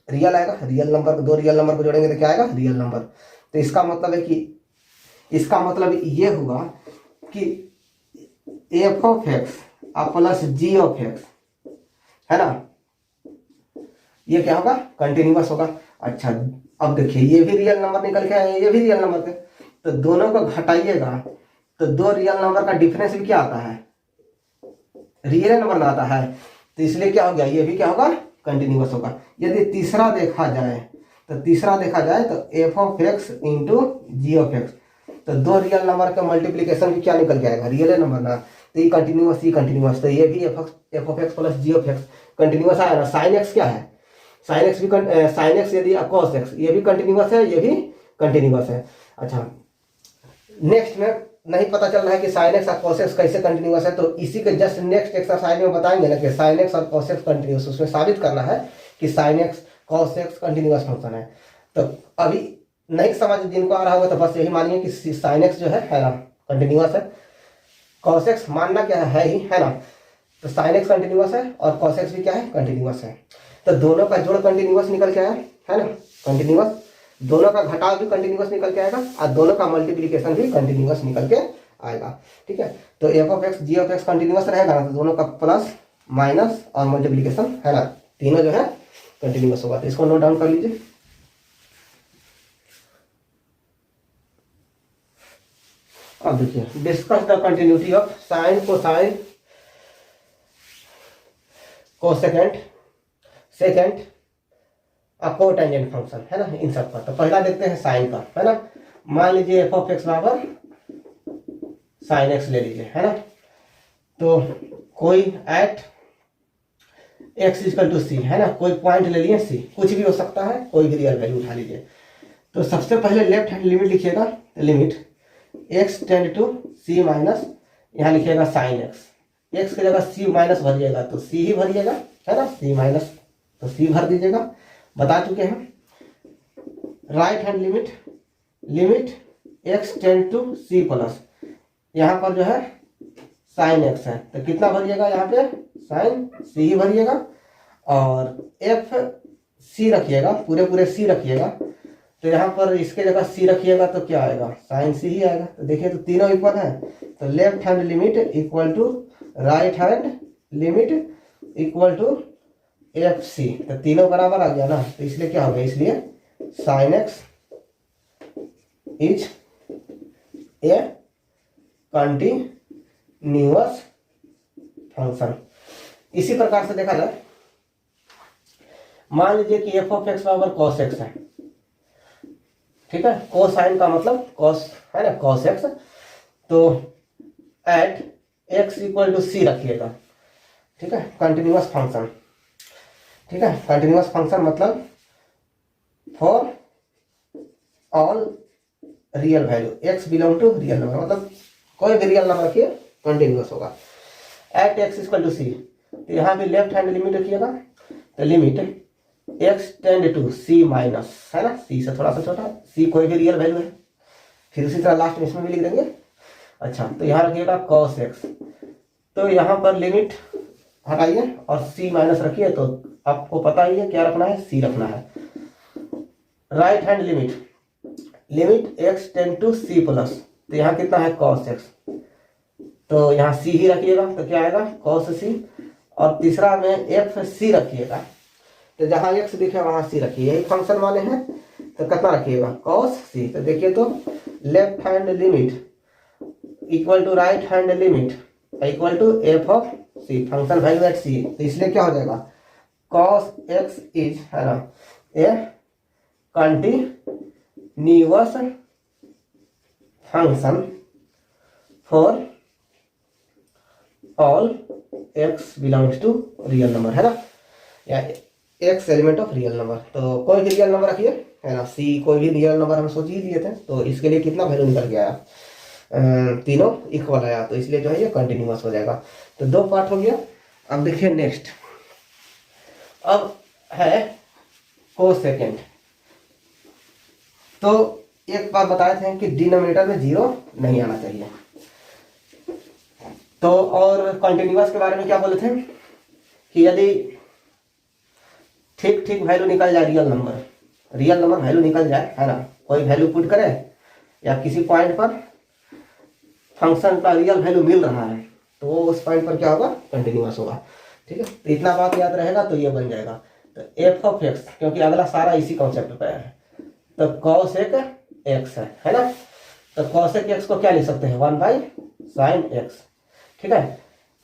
रियल आएगा। रियल नंबर, दो रियल नंबर को जोड़ेंगे तो क्या आएगा, रियल नंबर। तो इसका मतलब है कि, इसका मतलब ये हुआ कि f of x plus g of x, है ना, ये क्या होगा, कंटिन्यूअस होगा। अच्छा अब देखिए ये भी रियल नंबर निकल के आए, ये भी रियल नंबर थे, तो दोनों को घटाइएगा तो दो रियल नंबर का डिफरेंस भी क्या आता है, रियल नंबर ना आता है। तो इसलिए क्या हो गया, ये भी क्या होगा, कंटिन्यूअस होगा। यदि तीसरा देखा जाए तो f of x into g of x, तो दो रियल नंबर का मल्टीप्लीकेशन भी क्या निकल के आएगा, रियल नंबर ना। तो ये कंटिन्यूअस, तो ये भी f of x plus g of x continuous आया ना। साइन एक्स क्या है, साइन एक्स भी साइन एक्स यदि कॉस एक्स, ये भी कंटिन्यूअस है, ये भी कंटिन्यूअस है। अच्छा नेक्स्ट में नहीं पता चल रहा है कि साइन एक्स और कॉस एक्स कैसे कंटिन्यूअस है, तो इसी के जस्ट नेक्स्ट एक्सरसाइज में बताएंगे ना कि साइन एक्स और कॉस एक्स कंटिन्यूअस, उसमें साबित करना है कि sine x cos x continuous function है। तो अभी नहीं समझ जिनको आ रहा होगा तो बस यही मानिए कि साइन एक्स जो है ना कंटिन्यूअस है, कॉस एक्स मानना क्या है ही, है ना। तो साइन एक्स कंटिन्यूअस है और कॉस एक्स भी क्या है, कंटिन्यूअस है। तो दोनों का जोड़ कंटिन्यूअस निकल के आया, है ना, कंटिन्यूअस। दोनों का घटाव भी कंटिन्यूअस निकल के आएगा और दोनों का मल्टीप्लिकेशन भी कंटिन्यूअस निकल के आएगा, ठीक है। तो f of x g of x continuous रहेगा ना, तो दोनों का प्लस माइनस और मल्टीप्लिकेशन, है ना, तीनों जो है कंटिन्यूअस होगा। तो इसको नोट डाउन कर लीजिए। अब देखिए, discuss the continuity of sine, cosine, cosecant, secant, cotangent function, है ना, इन सब का। तो पहला देखते हैं साइन का, है ना। मान लीजिए एफ ऑफ एक्स बराबर साइन एक्स ले लीजिए, है ना। तो कोई एट एक्स इक्वल टू सी, है ना, कोई पॉइंट ले लिए सी, कुछ भी हो सकता है, कोई भी रियल वैल्यू उठा लीजिए। तो सबसे पहले लेफ्ट हैंड लिमिट लिखिएगा, limit x tend to c minus, यहाँ लिखिएगा साइन एक्स, एक्स की जगह सी माइनस भरिएगा तो सी ही भरिएगा, है ना, सी माइनस तो सी भर दीजिएगा, बता चुके हैं। Right hand limit, limit x tend to c plus, यहाँ पर जो है साइन एक्स है तो कितना भरिएगा, यहाँ पे साइन सी ही भरिएगा, और एफ सी रखिएगा, पूरे सी रखिएगा। तो यहाँ पर इसके जगह सी रखिएगा तो क्या आएगा, साइन सी ही आएगा। तो देखिए तो तीनों इक्वल है, तो left hand limit equal to right hand limit equal to f c, तो तीनों बराबर आ गया ना। तो इसलिए क्या हो गया, इसलिए sine x is a continuous function. इसी प्रकार से देखा जाए, मान लीजिए कि एफ ऑफ एक्स बराबर कॉस एक्स है, ठीक है, कोसाइन का मतलब कॉस है ना, कॉस एक्स। तो at x equal to c रखिएगा, ठीक है, कंटिन्यूअस फंक्शन, ठीक है, कंटिन्यूअस फंक्शन मतलब for all real value x belong to real number, मतलब कोई भी रियल नंबर रखिए कंटिन्यूअस होगा। At x equal to c, तो यहाँ भी लेफ्ट हैंड लिमिट रखिएगा, तो limit x tend to c minus, है ना, सी से थोड़ा सा छोटा, सी कोई भी रियल वैल्यू है। फिर उसी तरह लास्ट में इसमें भी लिख देंगे। अच्छा, तो यहाँ रखिएगा कॉस एक्स, तो यहाँ पर लिमिट हटाइए और सी माइनस रखिए, तो आपको पता ही है क्या रखना है, सी रखना है। Right hand limit, limit x tend to c plus, तो यहाँ कितना है कॉस एक्स, तो यहाँ सी ही रखिएगा, तो क्या आएगा कॉस सी। और तीसरा में एफ सी रखिएगा, तो जहाँ एक्स दिखे वहां सी रखिए, यही फंक्शन वाले हैं, तो कितना रखिएगा कॉस सी। तो देखिए, तो left hand limit equal to right hand limit equal to f of c, function value at c, तो इसलिए क्या हो जाएगा कॉस एक्स इज, है ना, a continuous function for all x belongs to real number, है ना, या x element of real number. तो कोई भी रियल नंबर रखिए, है ना, सी कोई भी रियल नंबर हम सोच ही दिए थे, तो इसके लिए कितना वैल्यू निकल के आया, तीनों इक्वल आया, तो इसलिए जो है ये कंटिन्यूअस हो जाएगा। तो दो पार्ट हो गया। अब देखिए नेक्स्ट, अब है कोसेकेंड। तो एक बार बताए थे कि डिनोमिनेटर में जीरो नहीं आना चाहिए। तो और कंटिन्यूअस के बारे में क्या बोले थे कि यदि ठीक ठीक वैल्यू निकल जाए, रियल नंबर वैल्यू निकल जाए, है ना, कोई वैल्यू पुट करे या किसी पॉइंट पर फंक्शन का रियल वैल्यू मिल रहा है, तो वो उस पॉइंट पर क्या होगा कंटिन्यूअस होगा, ठीक है। तो इतना बात याद रहेगा तो ये बन जाएगा। तो एफ ऑफ एक्स, क्योंकि अगला सारा इसी कॉन्सेप्ट पे है, तो कॉस एक एक्स है ना, तो कॉस एक एक्स को क्या लिख सकते हैं 1/sin एक्स, ठीक है।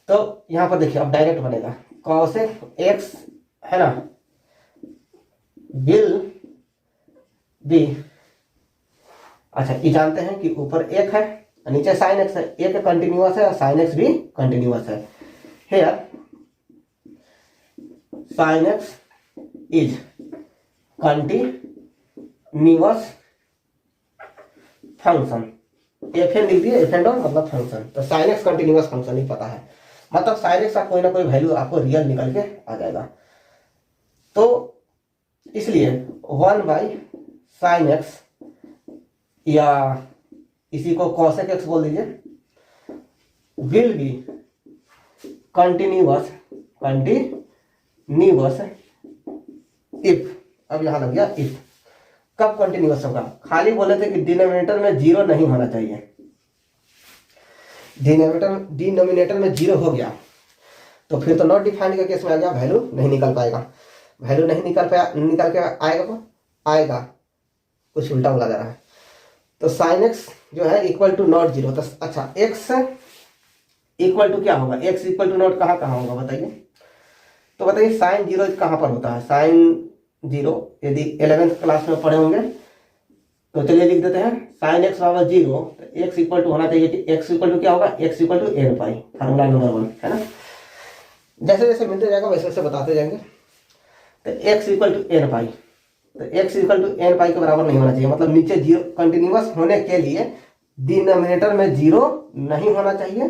तो यहाँ पर देखिए अब डायरेक्ट बनेगा कॉस एक्स, है ना, विल बी, अच्छा ये जानते हैं कि ऊपर एक है नीचे साइन एक्स है, एक कंटिन्यूअस है और साइन एक्स भी कंटिन्यूअस है। Here sine x is continuous function, f n लिख दिए, एफ एन मतलब फंक्शन, तो साइन एक्स कंटिन्यूअस फंक्शन ही पता है, मतलब साइन एक्स का कोई ना कोई वैल्यू आपको रियल निकल के आ जाएगा। तो इसलिए 1/sin x, या इसी को cosec x बोल दीजिए, विल बी कंटिन्यूअस इफ, अब यहां लग गया इफ। कब कंटिन्यूअस होगा, खाली बोले थे कि डिनोमिनेटर में जीरो नहीं होना चाहिए, डिनोमिनेटर में जीरो हो गया तो फिर तो नॉट डिफाइंड का केस में आ गया, वैल्यू नहीं निकल पाएगा, वैल्यू नहीं निकल के आएगा, तो आएगा कुछ उल्टा बोला जा रहा है। तो साइन एक्स जो है इक्वल टू नॉट जीरो, तो अच्छा एक्स इक्वल टू क्या होगा, एक्स इक्वल टू नॉट कहाँ कहाँ होगा बताइए, तो बताइए साइन जीरो कहाँ पर होता है, साइन जीरो यदि 11th क्लास में पढ़े होंगे तो चलिए लिख देते हैं, साइन एक्स बराबर जीरो, तो एक्स इक्वल टू होना चाहिए कि एक्स इक्वल टू क्या होगा, x equal to n pi, formula number 1, है ना। जैसे जैसे मिलते जाएगा वैसे वैसे बताते जाएंगे। तो x इक्वल टू एन पाई, तो x इक्वल टू एन पाई के बराबर नहीं होना चाहिए, मतलब नीचे जीरो, कंटिन्यूअस होने के लिए डिनोमिनेटर में जीरो नहीं होना चाहिए।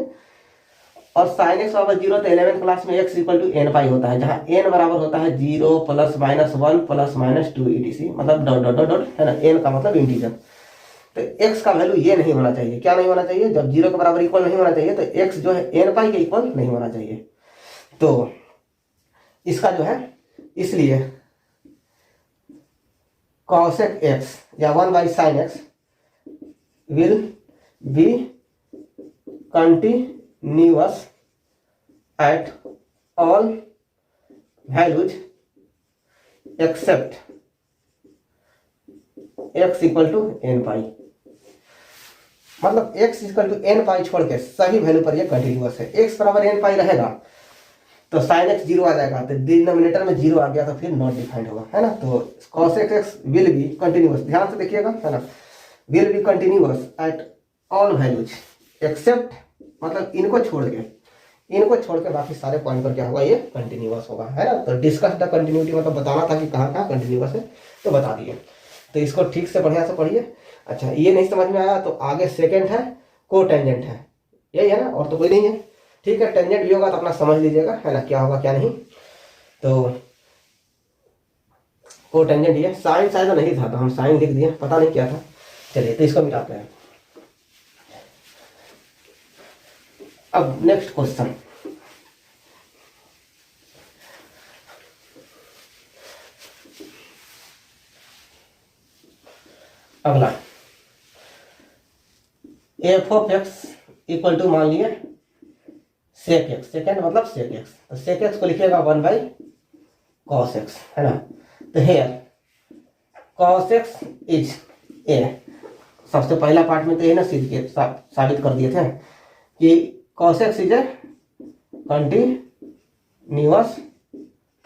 और साइन एक्स बराबर जीरो, तो 11th क्लास में x इक्वल टू एन पाई होता है, जहाँ n बराबर होता है 0 +- 1 +- 2 etc, मतलब डॉट डॉट डॉट, है ना, n का मतलब इंटीजर। तो x का वैल्यू ये नहीं होना चाहिए, क्या नहीं होना चाहिए, जब जीरो के बराबर इक्वल नहीं होना चाहिए तो x जो है एन पाई के इक्वल नहीं होना चाहिए। तो इसका जो है, इसलिए cosec x या 1/sin x will be continuous at all values except x equal to n pi, मतलब x equal to n pi छोड़ के सभी वैल्यू पर ये कंटिन्यूअस है। x बराबर एन पाई रहेगा तो साइन एक्स जीरो आ जाएगा, तो डिनोमिनेटर में जीरो आ गया तो फिर नॉट डिफाइंड होगा, है ना। तो cos x will be continuous, ध्यान से देखिएगा, है ना, will be continuous at all values except, मतलब इनको छोड़ के बाकी सारे पॉइंट पर क्या होगा, ये कंटिन्यूअस होगा, है ना। तो डिस्कस द कंटिन्यूटी मतलब बताना था कि कहाँ कहाँ कंटिन्यूअस है, तो बता दिए। तो इसको ठीक से बढ़िया से पढ़िए। अच्छा, ये नहीं समझ में आया तो आगे सेकेंड है को टेंजेंट है, यही है ना, और तो कोई नहीं है, ठीक है। टेंजेंट भी होगा तो अपना समझ लीजिएगा, है ना, क्या होगा क्या नहीं। तो को टेंजेंट ये साइन शायद नहीं था तो हम साइन लिख दिए, पता नहीं क्या था। चलिए तो इसको मिटाते हैं। अब नेक्स्ट क्वेश्चन, अगला f of x equal to मान लिए सेक एक्स, सेकेंड मतलब सेक एक्स, तो सेक एक्स को लिखिएगा 1/cos x, है ना। तो here cos x is a, सबसे पहला पार्ट में तो ये ना साबित कर दिए थे कि cos x is a continuous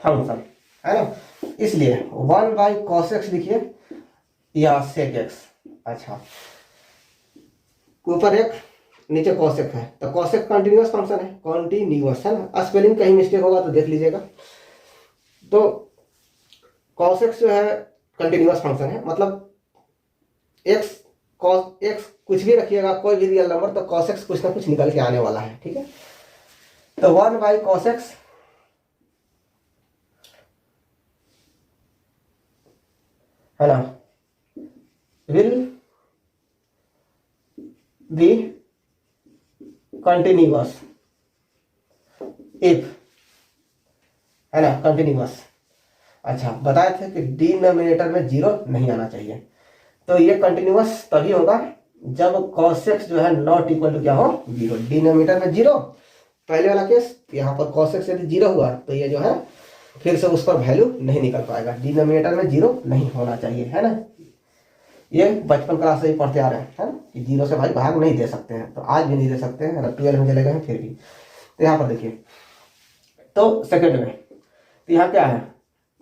function, है ना, इसलिए 1/cos x लिखिए या sec x। अच्छा, ऊपर एक नीचे cos x है, तो cos x कंटिन्यूअस फंक्शन है, कंटिन्यूअस, है ना, स्पेलिंग कहीं मिस्टेक होगा तो देख लीजिएगा। तो cos x जो है कंटिन्यूअस फंक्शन है, मतलब x cos x कुछ भी रखिएगा, कोई भी रियल नंबर, तो cos x कुछ ना कुछ निकल के आने वाला है, ठीक है। तो 1/cos x है ना विल बी कंटिन्यूअस इफ, है ना, कंटिन्यूअस। अच्छा, बताए थे कि डिनोमिनेटर में जीरो नहीं आना चाहिए, तो ये कंटिन्यूअस तभी होगा जब cos x जो है नॉट इक्वल टू क्या हो, जीरो। डिनोमिनेटर में जीरो, पहले वाला केस, यहाँ पर cos x यदि जीरो हुआ तो ये जो है फिर से उस पर वैल्यू नहीं निकल पाएगा, डिनोमिनेटर में जीरो नहीं होना चाहिए, है ना। ये बचपन क्लास से ही पढ़ते आ रहे हैं, है ना, कि जीरो से भाई भाग नहीं दे सकते हैं, तो आज भी नहीं दे सकते हैं, 12 में चले गए हैं फिर भी। तो यहाँ पर देखिए, तो सेकंड में तो यहाँ क्या है,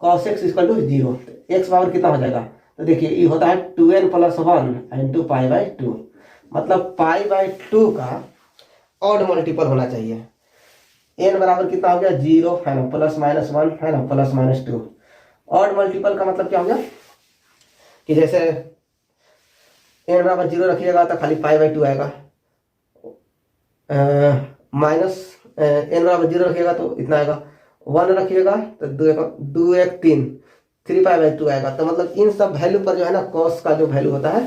cos x equal to zero, x power कितना हो जाएगा, तो देखिए ये होता है 2n + 1 इंटू π/2, मतलब π/2 का ऑड मल्टीपल होना चाहिए। n बराबर कितना हो गया, जीरो, है ना, +-1, है ना, +-2। ऑड मल्टीपल का मतलब क्या हो गया कि जैसे n बराबर जीरो रखिएगा तो खाली π/2 आएगा, माइनस n बराबर जीरो रखिएगा तो इतना आएगा, 1 रखिएगा तो 2 1 3 3π/2 आएगा। तो मतलब इन सब वैल्यू पर जो है ना cos का जो वैल्यू होता है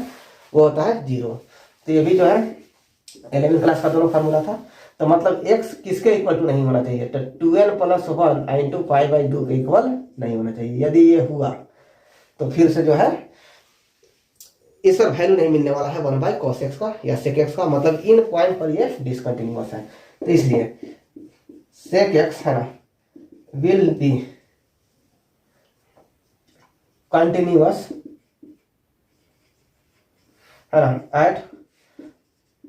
वो होता है जीरो। तो ये भी जो है 11वीं क्लास का दोनों फार्मूला था। तो मतलब x किसके इक्वल टू नहीं होना चाहिए, तो 2n + 1 इंटू π/2 के इक्वल नहीं होना चाहिए। यदि ये हुआ तो फिर से जो है इस पर वैल्यू नहीं मिलने वाला है 1/cos x का या sec x का, मतलब इन पॉइंट पर ये डिसकंटिन्यूअस है। तो इसलिए sec x, है ना, विल बी कंटिन्यूअस, है ना, at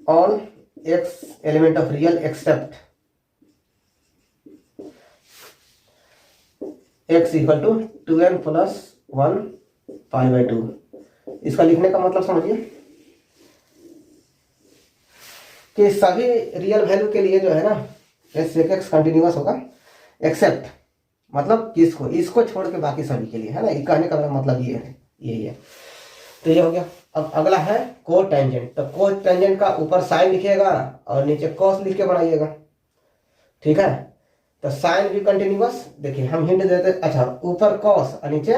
all x element of real except x equal to 2n + 1 π/2। इसका लिखने का मतलब समझिए कि सभी रियल वैल्यू के लिए जो है ना sec x कंटिन्यूअस होगा, एक्सेप्ट मतलब किसको, इसको छोड़ के बाकी सभी के लिए, है ना। ये कहने का मतलब ये है, यही है। तो ये हो गया। अब अगला है को टेंजेंट, तो को टेंजेंट का ऊपर साइन लिखिएगा और नीचे कॉस लिख के बनाइएगा, ठीक है। तो साइन भी कंटिन्यूअस, देखिए हम हिंट देते, अच्छा, ऊपर कॉस और नीचे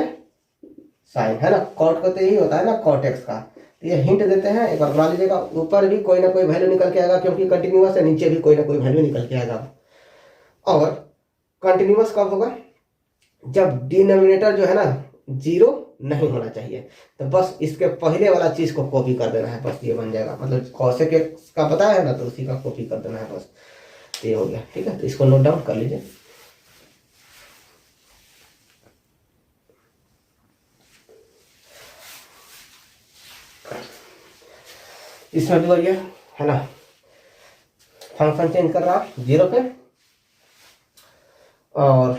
साइन, है ना, कॉट का तो यही होता है ना, कॉट एक्स का। तो ये हिंट देते हैं, एक बार बना लीजिएगा। ऊपर भी कोई ना कोई वैल्यू निकल के आएगा क्योंकि कंटिन्यूअस है, नीचे भी कोई ना कोई वैल्यू निकल के आएगा। और कंटिन्यूअस कब होगा, जब डिनोमिनेटर जो है ना जीरो नहीं होना चाहिए। तो बस इसके पहले वाला चीज को कॉपी कर देना है, बस ये बन जाएगा। मतलब cosec x का पता है ना, तो उसी का कॉपी कर देना है बस, ये हो गया, ठीक है। तो इसको नोट डाउन कर लीजिए। इसमें भी वही है ना, फंक्शन चेंज कर रहा जीरो पे, और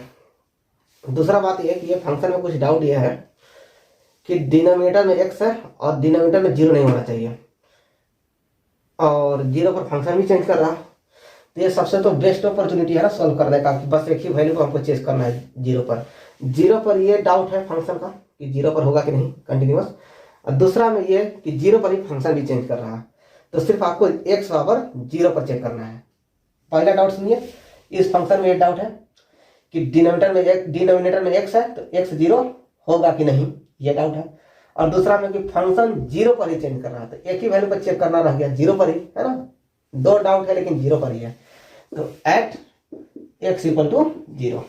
दूसरा बात यह है कि ये फंक्शन में कुछ डाउट ये है कि डिनोमिनेटर में x है और डिनोमिनेटर में 0 नहीं होना चाहिए, और 0 पर फंक्शन भी चेंज कर रहा। तो ये सबसे तो बेस्ट अपॉर्चुनिटी है ना सॉल्व करने का, कि बस एक ही वैल्यू को हमको चेंज करना है 0 पर ये डाउट है फंक्शन का कि 0 पर होगा कि नहीं कंटिन्यूअस। और दूसरा में ये कि 0 पर ही फंक्शन भी चेंज कर रहा है, तो सिर्फ आपको x बराबर 0 पर चेक करना है। पहला डाउट सुनिए, इस फंक्शन में ये डाउट है कि डिनोमिनेटर में x है तो x 0 होगा कि नहीं, ये डाउट है। और दूसरा में कि फंक्शन 0 पर ही चेंज कर रहा है, तो एक ही वैल्यू पर चेक करना रह गया 0 पर ही, है ना। दो डाउट है लेकिन 0 पर ही है, तो एट x इक्वल टू 0।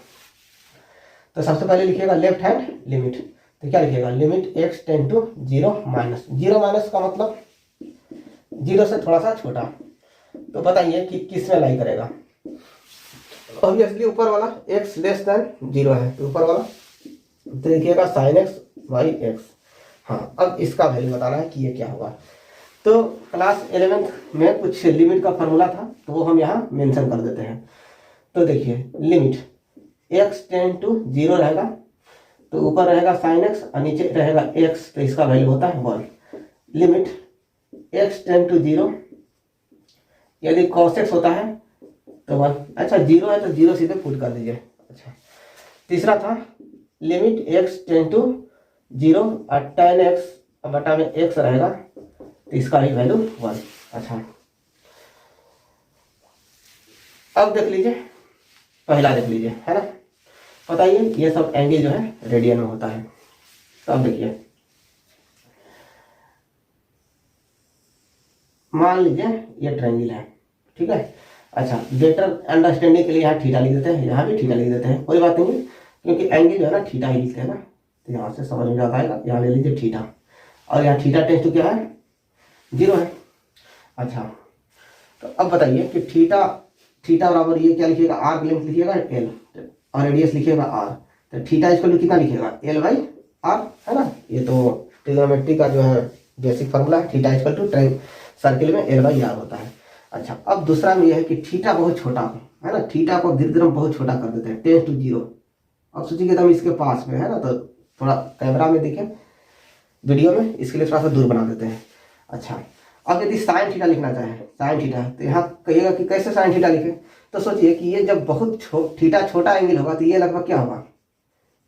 तो सबसे पहले लिखिएगा लेफ्ट हैंड लिमिट, तो क्या लिखिएगा limit x tend to 0 minus, 0 minus का मतलब 0 से थोड़ा सा छोटा। तो बताइए कि किस में लाई करेगा। ऑब्वियसली ऊपर वाला x लेस देन 0 है, तो ऊपर वाला तो लिखिएगा साइन x बाई x। हाँ, अब इसका वैल्यू बताना है कि ये क्या होगा। तो क्लास 11th में कुछ लिमिट का फॉर्मूला था, तो वो हम यहाँ मेंशन कर देते हैं। तो देखिए लिमिट x टेंड टू 0 रहेगा, तो ऊपर रहेगा साइन x और नीचे रहेगा x, तो इसका वैल्यू होता है 1। लिमिट x टेंड टू 0, यदि cos x होता है तो 1। अच्छा 0 है तो 0 सीधे पुट कर दीजिए। अच्छा, तीसरा था लिमिट x टेंड टू 0 और tan x बटा में x रहेगा, तो इसका ही वैल्यू 1। अच्छा, अब देख लीजिए, पहला देख लीजिए, है ना। बताइए ये सब एंगल जो है रेडियन में होता है। तो अब देखिए, मान लीजिए ये ट्रायंगल है, ठीक है। अच्छा, बेटर अंडरस्टैंडिंग के लिए यहाँ थीटा लिख देते हैं, यहाँ भी थीटा लिख देते हैं, कोई बात नहीं है, क्योंकि एंगल जो है ना थीटा ही लिखते हैं ना, तो यहाँ से समझ में आ पाएगा। यहाँ ले लीजिए थीटा, और यहाँ थीटा टेंस टू क्या है 0 है। अच्छा, तो अब बताइए कि थीटा बराबर ये क्या लिखिएगा, आर्क लेंथ लिखिएगा l और रेडियस लिखिएगा r। तो थीटा इसको कितना लिखिएगा l बाई r, है ना। ये तो ट्रिग्नोमेट्री का जो है बेसिक फार्मूला है, थीटा इक्वल टू सर्किल में l बाई r होता है। अच्छा, अब दूसरा में यह है कि थीटा बहुत छोटा है ना, थीटा को धीरे धीरे बहुत छोटा कर देते हैं 10 to 0। अब सोचिए कि हम इसके पास में है ना, तो थोड़ा कैमरा में देखें, वीडियो में, इसके लिए थोड़ा सा दूर बना देते हैं। अच्छा, अब यदि साइन थीटा लिखना चाहे, साइन थीटा, तो यहाँ कहिएगा कि कैसे साइन थीटा लिखे। तो सोचिए कि ये जब बहुत थीटा छोटा एंगल होगा तो ये लगभग क्या होगा,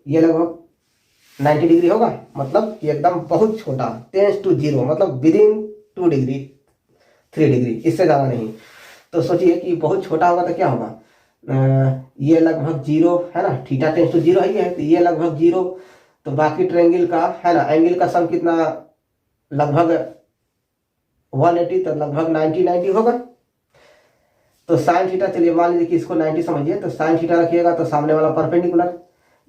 ये लगभग 90 डिग्री होगा, मतलब कि एकदम बहुत छोटा 10 to 0, मतलब विदिन 2 डिग्री 3 डिग्री, इससे ज़्यादा नहीं। तो सोचिए कि बहुत छोटा होगा तो क्या होगा, ये लगभग 0 है ना, थीटा टेंस टू 0 ही है, तो ये लगभग 0। तो बाकी ट्रायंगल का है ना, एंगल का सम कितना, लगभग 180, तो लगभग 90 होगा। तो साइन थीटा, चलिए मान लीजिए कि इसको 90 समझिए, तो साइन थीटा रखिएगा तो सामने वाला परपेंडिकुलर,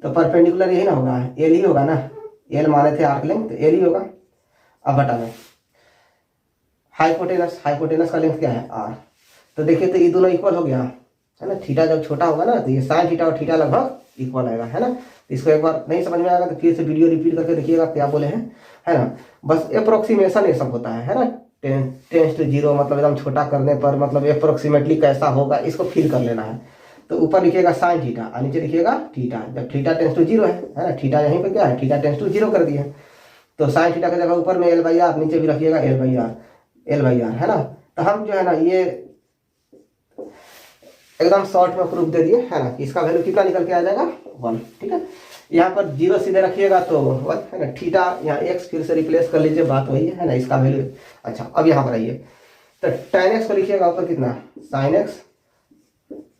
तो परपेंडिकुलर यही ना होगा, एल ही होगा ना, एल माने थे आर्क लेंथ, तो एल ही होगा। अब बटा में हाइपोटेनस का लेंथ क्या है r। तो देखिए तो ये दोनों इक्वल हो गया, है ना। थीटा जब छोटा होगा ना, तो ये साइन थीटा और थीटा लगभग इक्वल आएगा, है ना। इसको एक बार नहीं समझ में आएगा तो फिर से वीडियो रिपीट करके देखिएगा क्या बोले हैं, है ना। बस अप्रोक्सीमेशन ये सब होता है ना। 10 to 0 मतलब एकदम छोटा करने पर मतलब अप्रोक्सीमेटली कैसा होगा इसको फील कर लेना है। तो ऊपर लिखिएगा साइन थीटा और नीचे लिखिएगा थीटा, जब थीटा टेंस टू 0 है ना, थीटा यहीं पर क्या है, थीटा टेंस टू 0 कर दिया। तो साइन थीटा की जगह ऊपर में l बाई आर, नीचे भी रखिएगा l बाई आर, है ना। तो हम जो है ना ये एकदम शॉर्ट में प्रूफ दे दिए, है ना, कि इसका वैल्यू कितना निकल के आ जाएगा 1, ठीक है। यहाँ पर 0 सीधे रखिएगा तो 1, है ना। थीटा यहाँ x फिर से रिप्लेस कर लीजिए, बात वही है ना, इसका वैल्यू। अच्छा, अब यहाँ पर आइए, तो tan x को लिखिएगा ऊपर कितना sin x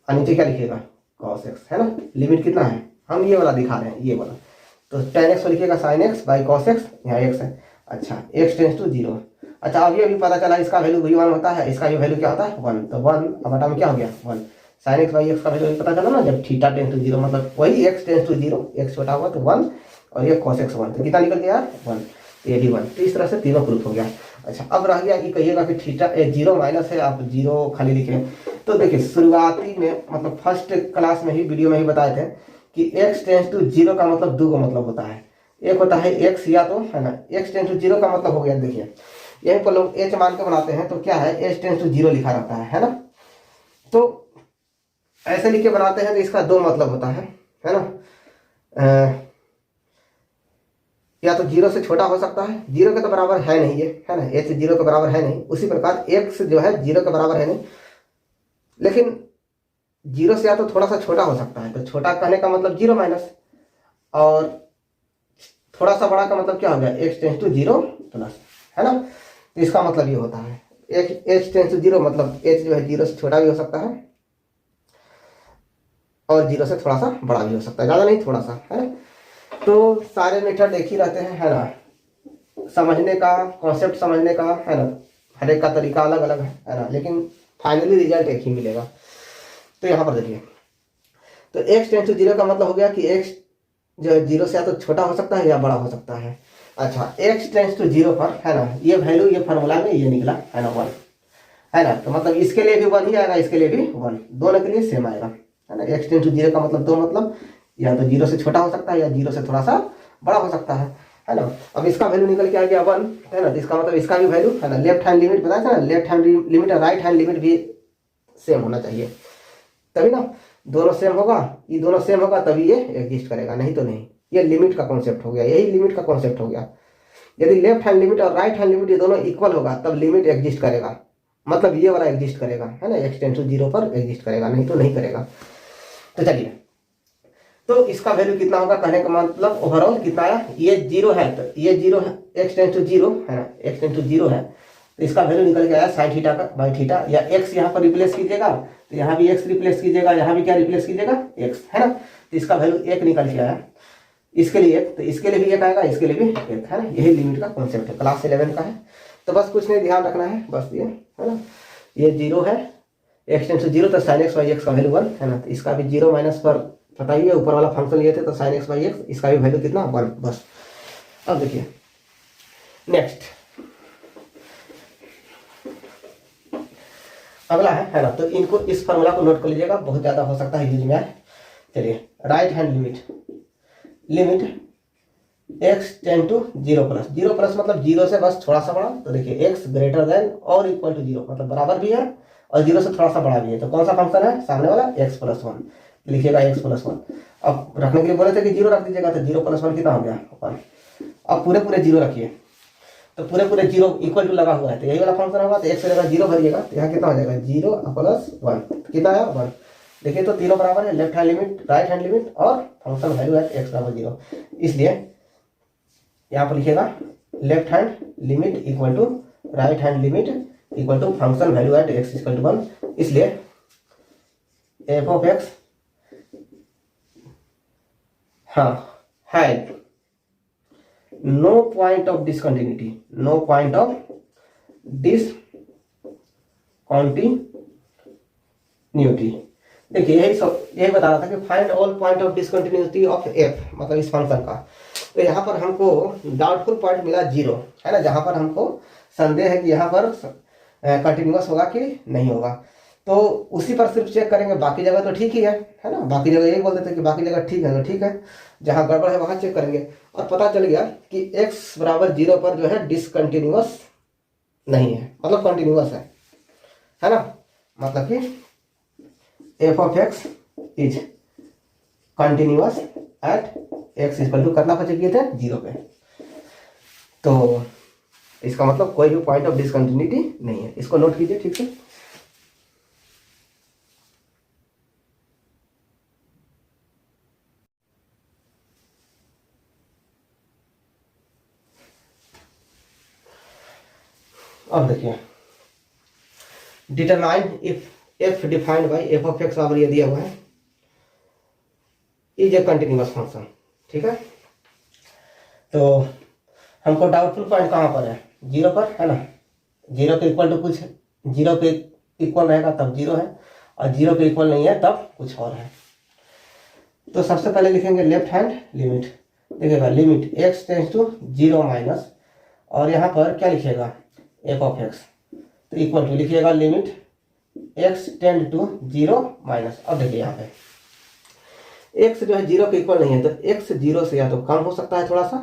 और नीचे क्या लिखिएगा cos x, है ना। लिमिट कितना है, हम ये वाला दिखा रहे हैं, ये वाला। तो tan x को लिखिएगा sin x by cos x, यहाँ x है। अच्छा, x टेंस टू 0। अच्छा, अभी पता चला इसका वैल्यू भी 1 होता है, इसका ये वैल्यू क्या होता है 1। तो 1 अब बटा में क्या हो गया 1। साइन एक्स बाई एक्स का वैल्यू पता चला ना, जब थीटा टेंस टू 0 मतलब वही x टेंस टू 0, x छोटा हुआ तो 1 और ये cos x 1, तो कितना निकल गया 1, ये भी 1। तो इस तरह से तीनों प्रूफ हो गया। अच्छा, अब रह गया कि कहिएगा कि थीटा 0 माइनस है, आप 0 खाली लिखें। तो देखिए शुरुआती में मतलब फर्स्ट क्लास में ही वीडियो में ही बताए थे कि x टेंस टू 0 का मतलब दो मतलब होता है। एक होता है x या तो, है ना, x टेंस टू 0 का मतलब हो गया, देखिए यहीं पर लोग h मान के बनाते हैं, तो क्या है h टेंस टू 0 लिखा रहता है ना। तो ऐसे लिख के बनाते हैं तो इसका दो मतलब होता है ना। या तो जीरो से छोटा हो सकता है, जीरो के तो बराबर है नहीं ये, है ना, एच जीरो के बराबर है नहीं। उसी प्रकार एक्स जो है जीरो के बराबर है नहीं, लेकिन जीरो से या तो थोड़ा सा छोटा हो सकता है, तो छोटा कहने का मतलब जीरो माइनस, और थोड़ा सा बड़ा का मतलब क्या हो गया, x tends to zero plus, है ना। तो इसका मतलब ये होता है एच टेंस टू जीरो, मतलब एच जो है जीरो से छोटा भी हो सकता है और जीरो से थोड़ा सा बड़ा भी हो सकता है, ज़्यादा नहीं थोड़ा सा, है ना। तो सारे मेथड एक ही रहते हैं, है ना। समझने का, कॉन्सेप्ट समझने का, है ना, हर एक का तरीका अलग अलग है ना, लेकिन फाइनली रिजल्ट एक ही मिलेगा। तो यहाँ पर देखिए, तो एक्स टेंस टू जीरो का मतलब हो गया कि एक्स जो है जीरो से या तो छोटा हो सकता है या बड़ा हो सकता है। अच्छा, एक्स टेंस टू जीरो पर, है ना, ये वैल्यू ये फार्मूला में ये निकला, है ना, वन, है ना। तो मतलब इसके लिए भी वन ही आएगा, इसके लिए भी वन, दोनों के लिए सेम आएगा, है ना। एक्स टेंस टू जीरो का मतलब दो मतलब, या तो जीरो से छोटा हो सकता है या जीरो से थोड़ा सा बड़ा हो सकता है ना। अब इसका वैल्यू निकल के आ गया वन, है ना। तो इसका मतलब इसका भी वैल्यू, है ना, लेफ्ट हैंड लिमिट बताया था ना, लेफ्ट हैंड लिमिट और राइट हैंड लिमिट भी सेम होना चाहिए, तभी ना दोनों सेम होगा, ये दोनों सेम होगा तभी ये एग्जिस्ट करेगा, नहीं तो नहीं। ये लिमिट का कॉन्सेप्ट हो गया, यही लिमिट का कॉन्सेप्ट हो गया। यदि लेफ्ट हैंड लिमिट और राइट हैंड लिमिट ये दोनों इक्वल होगा तब लिमिट एग्जिस्ट करेगा, मतलब ये वाला एग्जिस्ट करेगा, है ना, एक्स टेंस टू जीरो पर एग्जिस्ट करेगा, नहीं तो नहीं करेगा। तो चलिए, तो इसका वैल्यू कितना होगा कहने का मतलब ओवरऑल कितना आया, ये जीरो है, तो ये जीरो है, एक्स टेंस टू जीरो, है ना, एक्स टेंस टू जीरो है, तो इसका वैल्यू निकल के आया साइन थीटा का बाई थीटा, या एक्स यहाँ पर रिप्लेस कीजिएगा तो यहाँ भी एक्स रिप्लेस कीजिएगा, यहाँ भी क्या रिप्लेस कीजिएगा, एक्स, है ना। तो इसका वैल्यू एक निकल के आया, इसके लिए एक, तो इसके लिए भी एक आएगा, इसके लिए भी एक, है ना। यही लिमिट का कॉन्सेप्ट है, क्लास 11 का है। तो बस कुछ नहीं ध्यान रखना है, बस ये, है ना, ये जीरो है, एक्स टेंस टू जीरो, तो साइन एक्स बाई एक्स का वैल्यू वन, है ना। तो इसका भी जीरो माइनस पर पता ही है, ऊपर वाला फंक्शन लिए थे तो साइन एक्स बाई एक्स, इसका भी वैल्यू कितना, वन, बस। अब देखिए नेक्स्ट अगला है ना। तो इनको, इस फॉर्मूला को नोट कर लीजिएगा, बहुत ज्यादा हो सकता है यूज में आए। चलिए, right hand limit x tend to zero plus, zero plus मतलब जीरो से बस थोड़ा सा बड़ा, तो देखिए एक्स ग्रेटर देन और इक्वल टू जीरो, मतलब बराबर भी है और जीरो से थोड़ा सा बड़ा भी है। तो कौन सा फंक्शन है सामने वाला, एक्स प्लस वन, लिखिएगा एक्स प्लस वन। अब रखने के लिए बोले थे कि जीरो रख दीजिएगा, तो जीरो प्लस वन कितना हो गया, वन। अब पूरे पूरे जीरो रखिए, तो पूरे पूरे जीरो इक्वल टू लगा हुआ है, तो यही वाला फंक्शन होगा, तो एक्स से जगह जीरो भरिएगा, तो यहाँ कितना हो जाएगा, जीरो प्लस वन, कितना आया, वन। देखिए तो तीनों बराबर है, left hand limit, right hand limit और फंक्शन वैल्यू एट एक्स बराबर जीरो, इसलिए यहाँ पर लिखिएगा left hand limit equal to right hand limit equal to function value at x equal to one, इसलिए एफ ऑफ एक्स, हाँ, had no point of discontinuity, no point of discontinuity। देखिए यही बता रहा था कि find all point of discontinuity of F, मतलब इस फंक्शन का। तो यहाँ पर हमको डाउटफुल पॉइंट मिला जीरो, है ना, जहाँ पर हमको संदेह है कि यहाँ पर कंटिन्यूअस होगा कि नहीं होगा। तो उसी पर सिर्फ चेक करेंगे, बाकी जगह तो ठीक ही है ना, बाकी जगह यही बोल देते हैं कि बाकी जगह ठीक है, तो ठीक है, जहाँ गड़बड़ है वहाँ चेक करेंगे। और पता चल गया कि x बराबर जीरो पर जो है डिसकंटिन्यूअस नहीं है, मतलब कंटिन्यूअस है ना, मतलब कि f of x is continuous at x equal to करना बचे किए थे जीरो पे। तो इसका मतलब कोई भी पॉइंट ऑफ डिसकंटिन्यूटी नहीं है, इसको नोट कीजिए ठीक से। अब देखिए, determine if F defined by f of x बराबर ये दिया हुआ है, इज ए कंटिन्यूअस फंक्शन, ठीक है। तो हमको डाउटफुल पॉइंट कहाँ पर है, जीरो पर, है ना, जीरो के इक्वल टू कुछ, जीरो के इक्वल रहेगा तब जीरो है, और जीरो के इक्वल नहीं है तब कुछ और है। तो सबसे पहले लिखेंगे लेफ्ट हैंड लिमिट, देखिएगा limit x tends to zero minus, और यहाँ पर क्या लिखिएगा, एफ ऑफ एक्स, तो इक्वल टू लिखिएगा limit x tend to zero minus. अब देखिए यहाँ पे एक्स जो है जीरो के इक्वल नहीं है, तो एक्स जीरो से या तो कम हो सकता है थोड़ा सा,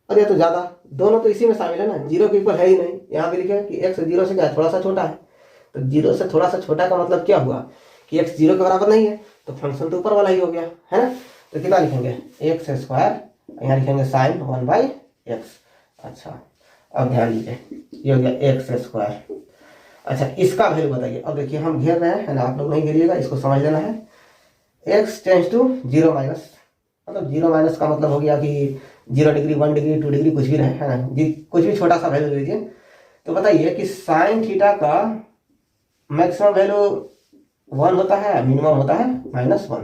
और या तो ज़्यादा, दोनों तो इसी में शामिल है ना, जीरो के इक्वल है ही नहीं। यहाँ पे लिखेगा कि एक्स जीरो से क्या थोड़ा सा छोटा है, तो जीरो से थोड़ा सा छोटा का मतलब क्या हुआ कि x 0 के बराबर नहीं है, तो फंक्शन तो ऊपर वाला ही हो गया, है ना। तो कितना लिखेंगे, एक्स स्क्वायर, यहाँ लिखेंगे साइन 1/x। अच्छा, अब ध्यान दीजिए, ये हो गया एक्स स्क्वायर। अच्छा, इसका वैल्यू बताइए। अब देखिए हम घेर रहे हैं, है ना, आप लोग नहीं घेरिएगा, इसको समझ लेना है। x टेंस टू 0 माइनस, मतलब 0 माइनस का मतलब हो गया कि 0 डिग्री, 1 डिग्री, 2 डिग्री, कुछ भी रहे, है ना जी, कुछ भी छोटा सा वैल्यू ले लीजिए। तो बताइए कि साइन थीटा का मैक्सिमम वैल्यू 1 होता है, मिनिमम होता है -1।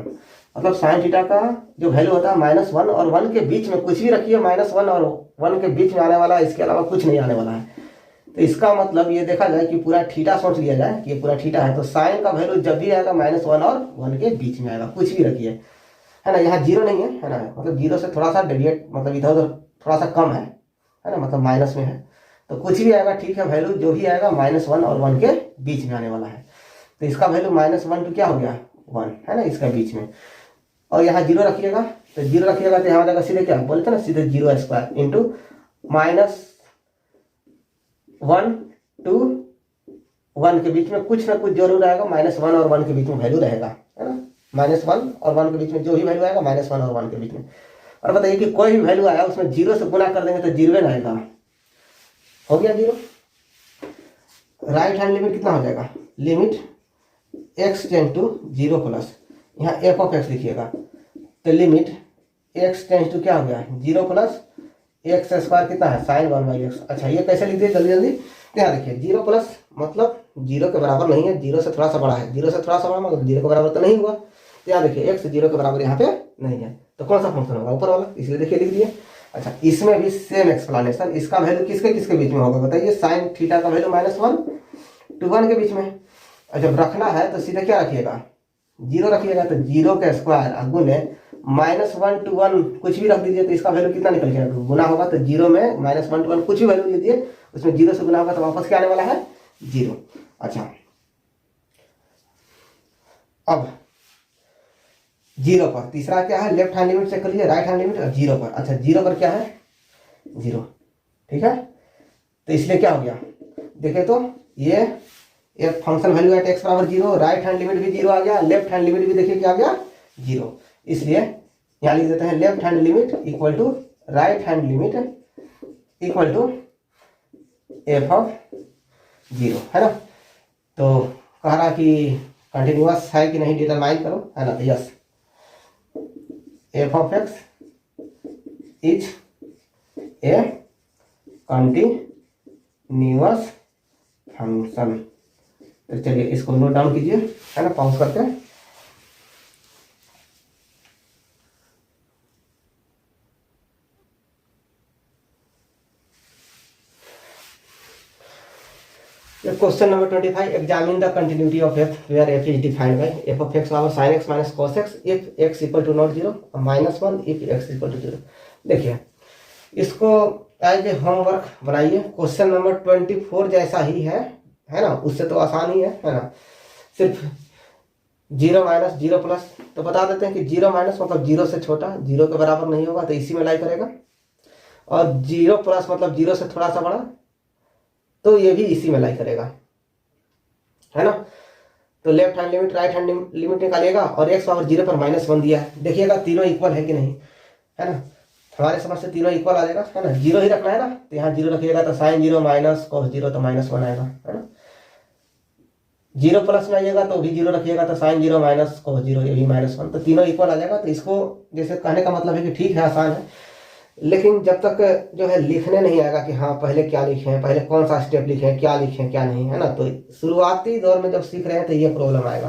मतलब साइन थीटा का जो वैल्यू होता है -1 और 1 के बीच में, कुछ भी रखिए, -1 और 1 के बीच में आने वाला है, इसके अलावा कुछ नहीं आने वाला है। तो इसका मतलब ये देखा जाए कि पूरा थीटा सोच लिया जाए कि ये पूरा थीटा है, तो साइन का वैल्यू जब भी आएगा -1 और 1 के बीच में आएगा, कुछ भी रखिए, है ना। यहाँ 0 नहीं है ना, मतलब 0 से थोड़ा सा डेविएट, मतलब इधर उधर थोड़ा सा कम है ना, मतलब माइनस में है, तो कुछ भी आएगा ठीक है, वैल्यू जो भी आएगा -1 और 1 के बीच में आने वाला है। तो इसका वैल्यू -1 तो क्या हो गया, 1, है ना, इसका बीच में। और यहाँ 0 रखिएगा, तो 0 रखिएगा तो यहाँ जाएगा सीधे क्या बोलते हैं ना, सीधे 0 स्क्वायर इंटू -1 to 1 के बीच में कुछ ना कुछ जरूर आएगा, -1 और 1 के बीच में वैल्यू रहेगा, है ना। -1 और 1 के बीच में जो भी वैल्यू आएगा, -1 और 1 के बीच में। और बताइए कि कोई भी वैल्यू आया उसमें 0 से गुना कर देंगे तो 0 आएगा, हो गया 0। राइट हैंड लिमिट कितना हो जाएगा, limit x tends to 0 plus, यहाँ f ऑफ x लिखिएगा, तो लिमिट x टेंस टू क्या हो गया, 0 प्लस एक्स स्क्वायर कितना है, साइन 1/x। अच्छा, ये कैसे लिख दिए जल्दी जल्दी, यहाँ देखिए 0 प्लस मतलब 0 के बराबर नहीं है, 0 से थोड़ा सा बड़ा है, 0 से थोड़ा सा बड़ा मतलब 0 के बराबर तो नहीं हुआ। तो यहाँ देखिए x 0 के बराबर यहाँ पे नहीं है, तो कौन सा फंक्शन होगा, ऊपर वाला, इसलिए देखिए लिख दिए। अच्छा, इसमें भी सेम एक्सप्लेनेशन, इसका वैल्यू किसके किसके बीच में होगा बताइए, साइन थीटा का वैल्यू -1 to 1 के बीच में। और जब रखना है तो सीधे क्या रखिएगा, 0 रखिएगा, तो 0 का स्क्वायर गुने -1 to 1 कुछ भी रख दीजिए, तो इसका वैल्यू कितना निकल जाएगा, गुना होगा तो 0 में -1 to 1 कुछ भी वैल्यू लीजिए, उसमें 0 से गुना होगा तो वापस क्या आने वाला है, 0। अच्छा, अब 0 पर तीसरा क्या है, लेफ्ट हैंड लिमिट चेक कर लीजिए, राइट हैंड लिमिट और 0 पर। अच्छा, 0 पर क्या है, 0, ठीक है। तो इसलिए क्या हो गया, देखे तो ये एक फंक्शन वैल्यू एट x बराबर 0, राइट हैंड लिमिट भी 0 आ गया, लेफ्ट हैंड लिमिट भी देखिए क्या आ गया, 0। इसलिए यहाँ लिख देते हैं left hand limit equal to right hand limit equal to f of 0, है ना। तो कह रहा कि कंटिन्यूअस है कि नहीं डिटरमाइन करो, है ना, तो yes, f of x is a continuous function. तो चलिए इसको नोट डाउन कीजिए, है ना, पॉज करके। Question number 25, examine the continuity of f where f is defined by f of x बराबर sin x minus cos x if x equal to not 0 और -1 if x equal to 0। देखिए इसको as a homework बनाइए, question number 24 जैसा ही है ना, उससे तो आसान ही है ना। सिर्फ 0 माइनस 0 प्लस, तो बता देते हैं कि 0 माइनस मतलब 0 से छोटा, 0 के बराबर नहीं होगा तो इसी में लाई करेगा, और 0 प्लस मतलब 0 से थोड़ा सा बड़ा, तो ये भी इसी में लाई करेगा, है ना। तो left hand limit right hand limit निकालिएगा, और x पावर 0 पर -1 दिया है, देखिएगा तीनों इक्वल है कि नहीं, है ना। हमारे समझ से तीनों इक्वल आ जाएगा, है ना, 0 ही रखना है ना, तो यहाँ 0 रखिएगा तो साइन 0 माइनस cos 0 तो -1 आएगा, है ना। 0 प्लस में आइएगा तो भी 0 रखिएगा तो साइन 0 माइनस cos 0 ये भी -1, तो तीनों इक्वल आ जाएगा। तो इसको जैसे कहने का मतलब है कि ठीक है, आसान है, लेकिन जब तक जो है लिखने नहीं आएगा कि हाँ पहले क्या लिखें, पहले कौन सा स्टेप लिखें, क्या लिखें क्या नहीं, है ना, तो शुरुआती दौर में जब सीख रहे हैं तो ये प्रॉब्लम आएगा।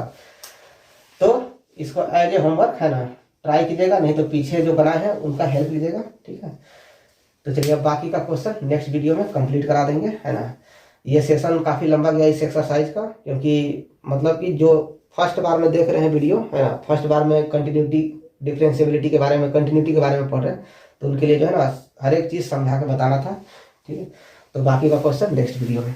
तो इसको एज ए होमवर्क, है ना, ट्राई कीजिएगा, नहीं तो पीछे जो बनाए हैं उनका हेल्प लीजिएगा, ठीक है। तो चलिए अब बाकी का क्वेश्चन नेक्स्ट वीडियो में कंप्लीट करा देंगे, है ना। ये सेशन काफ़ी लंबा गया इस एक्सरसाइज का, क्योंकि मतलब कि जो फर्स्ट बार में देख रहे हैं वीडियो, है ना, फर्स्ट बार में कंटिन्यूटी डिफरेंशिएबिलिटी के बारे में, कंटिन्यूटी के बारे में पढ़ रहे हैं, तो उनके लिए जो है ना हर एक चीज़ समझा के बताना था, ठीक है। तो बाकी का क्वेश्चन नेक्स्ट वीडियो में।